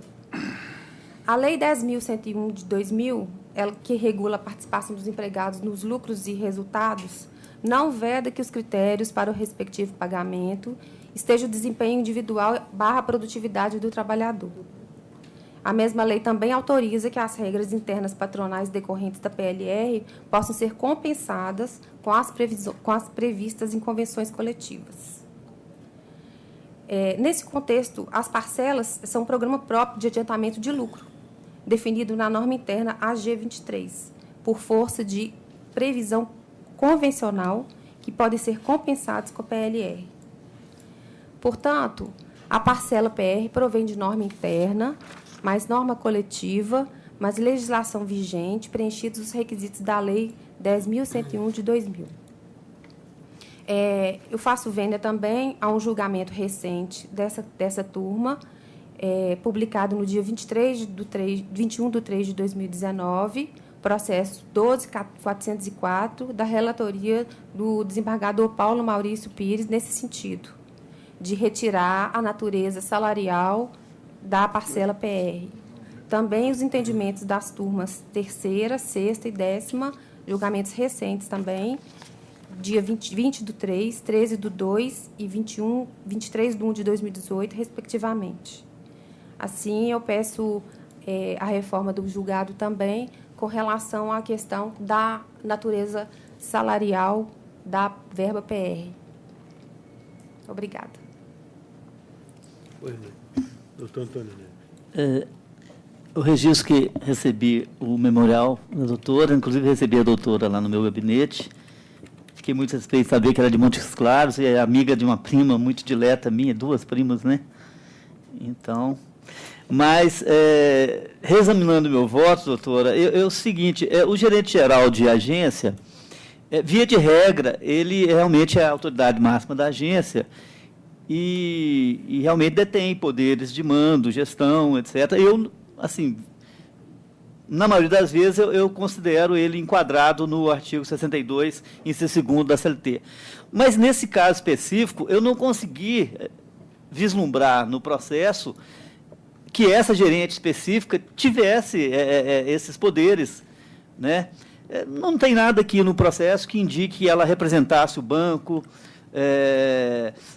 a Lei 10.101 de 2000, ela que regula a participação dos empregados nos lucros e resultados, não veda que os critérios para o respectivo pagamento esteja o desempenho individual / produtividade do trabalhador. A mesma lei também autoriza que as regras internas patronais decorrentes da PLR possam ser compensadas com as previstas em convenções coletivas. Nesse contexto, as parcelas são um programa próprio de adiantamento de lucro, definido na norma interna AG 23, por força de previsão convencional que podem ser compensados com a PLR. Portanto, a parcela PR provém de norma interna, mais norma coletiva, mais legislação vigente, preenchidos os requisitos da Lei 10.101 de 2000. Eu faço vênia também a um julgamento recente dessa turma, publicado no dia 21 de 3 de 2019, processo 12.404, da relatoria do desembargador Paulo Maurício Pires, nesse sentido, de retirar a natureza salarial da parcela PR. Também os entendimentos das turmas 3ª, 6ª e 10ª, julgamentos recentes também, dia 20 do 3, 13 do 2 e 23 do 1 de 2018, respectivamente. Assim, eu peço a reforma do julgado também com relação à questão da natureza salarial da verba PR. Obrigada. Doutor Antônio. Eu registro que recebi o memorial da doutora, inclusive recebi a doutora lá no meu gabinete. Fiquei muito satisfeito de saber que era de Montes Claros e é amiga de uma prima muito dileta minha, 2 primas, né? Então, mas, reexaminando meu voto, doutora, é o seguinte, o gerente-geral de agência, via de regra, ele realmente é a autoridade máxima da agência e realmente detém poderes de mando, gestão, etc. Eu, assim, na maioria das vezes, eu considero ele enquadrado no artigo 62, inciso 2º da CLT. Mas, nesse caso específico, eu não consegui vislumbrar no processo que essa gerente específica tivesse esses poderes, né? Não tem nada aqui no processo que indique que ela representasse o banco.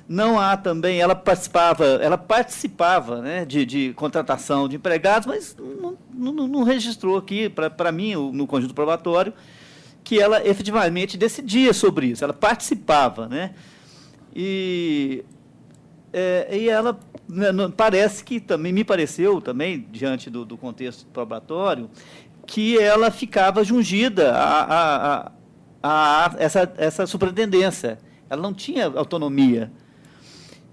Não há também, ela participava, né, de contratação de empregados, mas não registrou aqui, para mim, no conjunto probatório, que ela efetivamente decidia sobre isso, ela participava, né? E ela parece que também, me pareceu também, diante do contexto probatório, que ela ficava jungida a essa superintendência. Ela não tinha autonomia.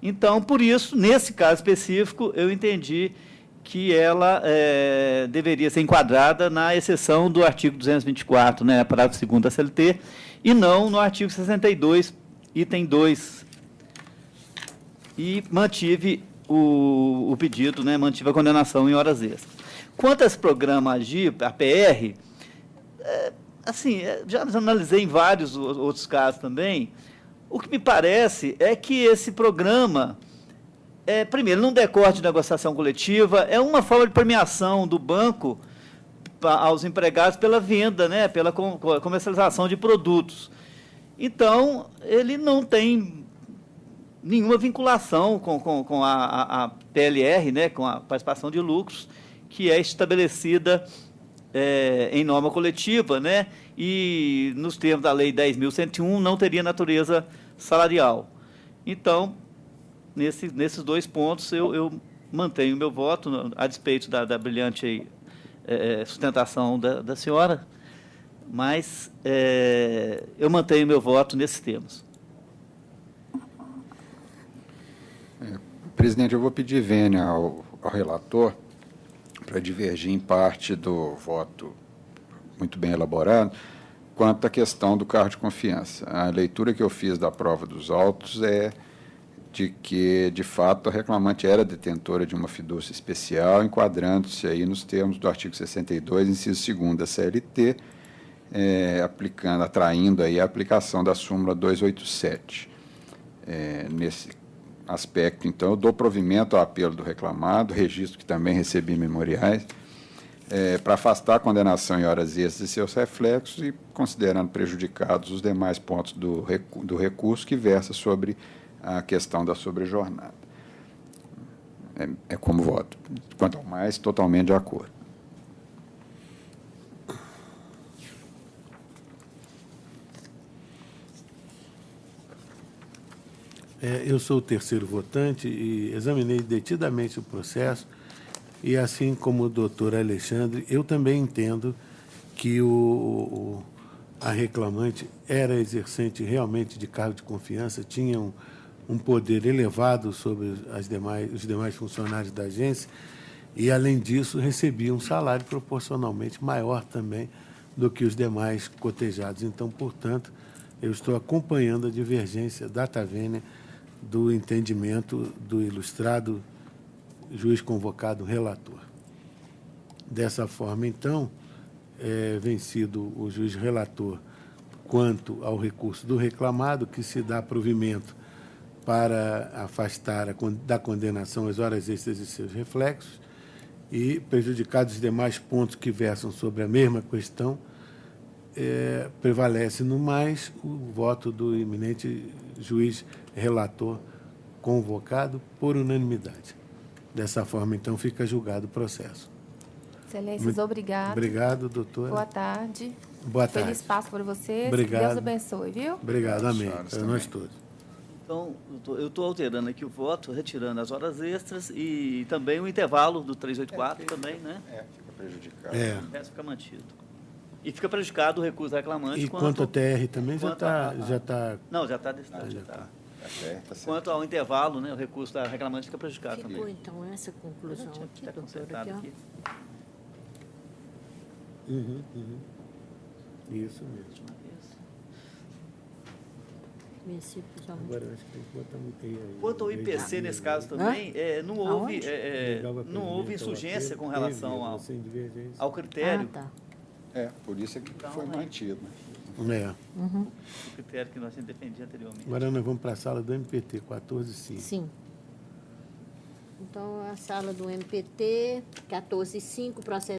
Então, por isso, nesse caso específico, eu entendi que ela deveria ser enquadrada na exceção do artigo 224, né, parágrafo 2º da CLT, e não no artigo 62, item 2. E mantive o pedido, né, mantive a condenação em horas extras. Quanto a esse programa AGIR, a PR, assim, já analisei em vários outros casos também. O que me parece é que esse programa, primeiro, não decorre de negociação coletiva, é uma forma de premiação do banco aos empregados pela venda, né, pela comercialização de produtos. Então, ele não tem nenhuma vinculação com a PLR, né, com a participação de lucros, que é estabelecida em norma coletiva, né, e nos termos da Lei 10.101 não teria natureza salarial. Então, nesses dois pontos, eu mantenho o meu voto, a despeito da brilhante sustentação da senhora, mas eu mantenho meu voto nesses termos. Presidente, eu vou pedir vênia ao relator para divergir em parte do voto muito bem elaborado quanto à questão do cargo de confiança. A leitura que eu fiz da prova dos autos é de que, de fato, a reclamante era detentora de uma fidúcia especial, enquadrando-se aí nos termos do artigo 62, inciso 2º da CLT, atraindo aí a aplicação da súmula 287. Nesse aspecto, então, eu dou provimento ao apelo do reclamado, registro que também recebi memoriais, para afastar a condenação em horas extras e seus reflexos e considerando prejudicados os demais pontos do recurso que versa sobre a questão da sobrejornada. É como voto. Quanto ao mais, totalmente de acordo. Eu sou o terceiro votante e examinei detidamente o processo e, assim como o doutor Alexandre, eu também entendo que a reclamante era exercente realmente de cargo de confiança, tinha um poder elevado sobre os demais funcionários da agência e, além disso, recebia um salário proporcionalmente maior também do que os demais cotejados. Então, portanto, eu estou acompanhando a divergência data vênia do entendimento do ilustrado juiz convocado relator. Dessa forma, então, vencido o juiz relator quanto ao recurso do reclamado, que se dá provimento para afastar da condenação as horas extras e seus reflexos, e prejudicados os demais pontos que versam sobre a mesma questão, prevalece no mais o voto do eminente juiz relator convocado por unanimidade. Dessa forma, então, fica julgado o processo. Excelências, obrigado. Obrigado, doutora. Boa tarde. Boa tarde. Feliz Páscoa para vocês. Obrigado. Que Deus abençoe, viu? Obrigado, amém. Para nós todos. Então, eu estou alterando aqui o voto, retirando as horas extras e também o intervalo do 384 também, né? Fica prejudicado. O resto fica mantido. E fica prejudicado o recurso da reclamante. E quanto ao TR também já está... Não, já está destinado. Já está. Quanto ao intervalo, né, o recurso da reclamante fica prejudicado também. Ficou, então, essa conclusão aqui, doutora, aqui, ó. Isso mesmo. Agora, eu acho que tem que botar um TI aí. Quanto ao IPC, nesse caso também, não houve insurgência com relação ao critério. Por isso é que foi mantido. O critério que nós defendíamos anteriormente. Agora nós vamos para a sala do MPT, 14.5. Sim. Então, a sala do MPT, 14.5, processo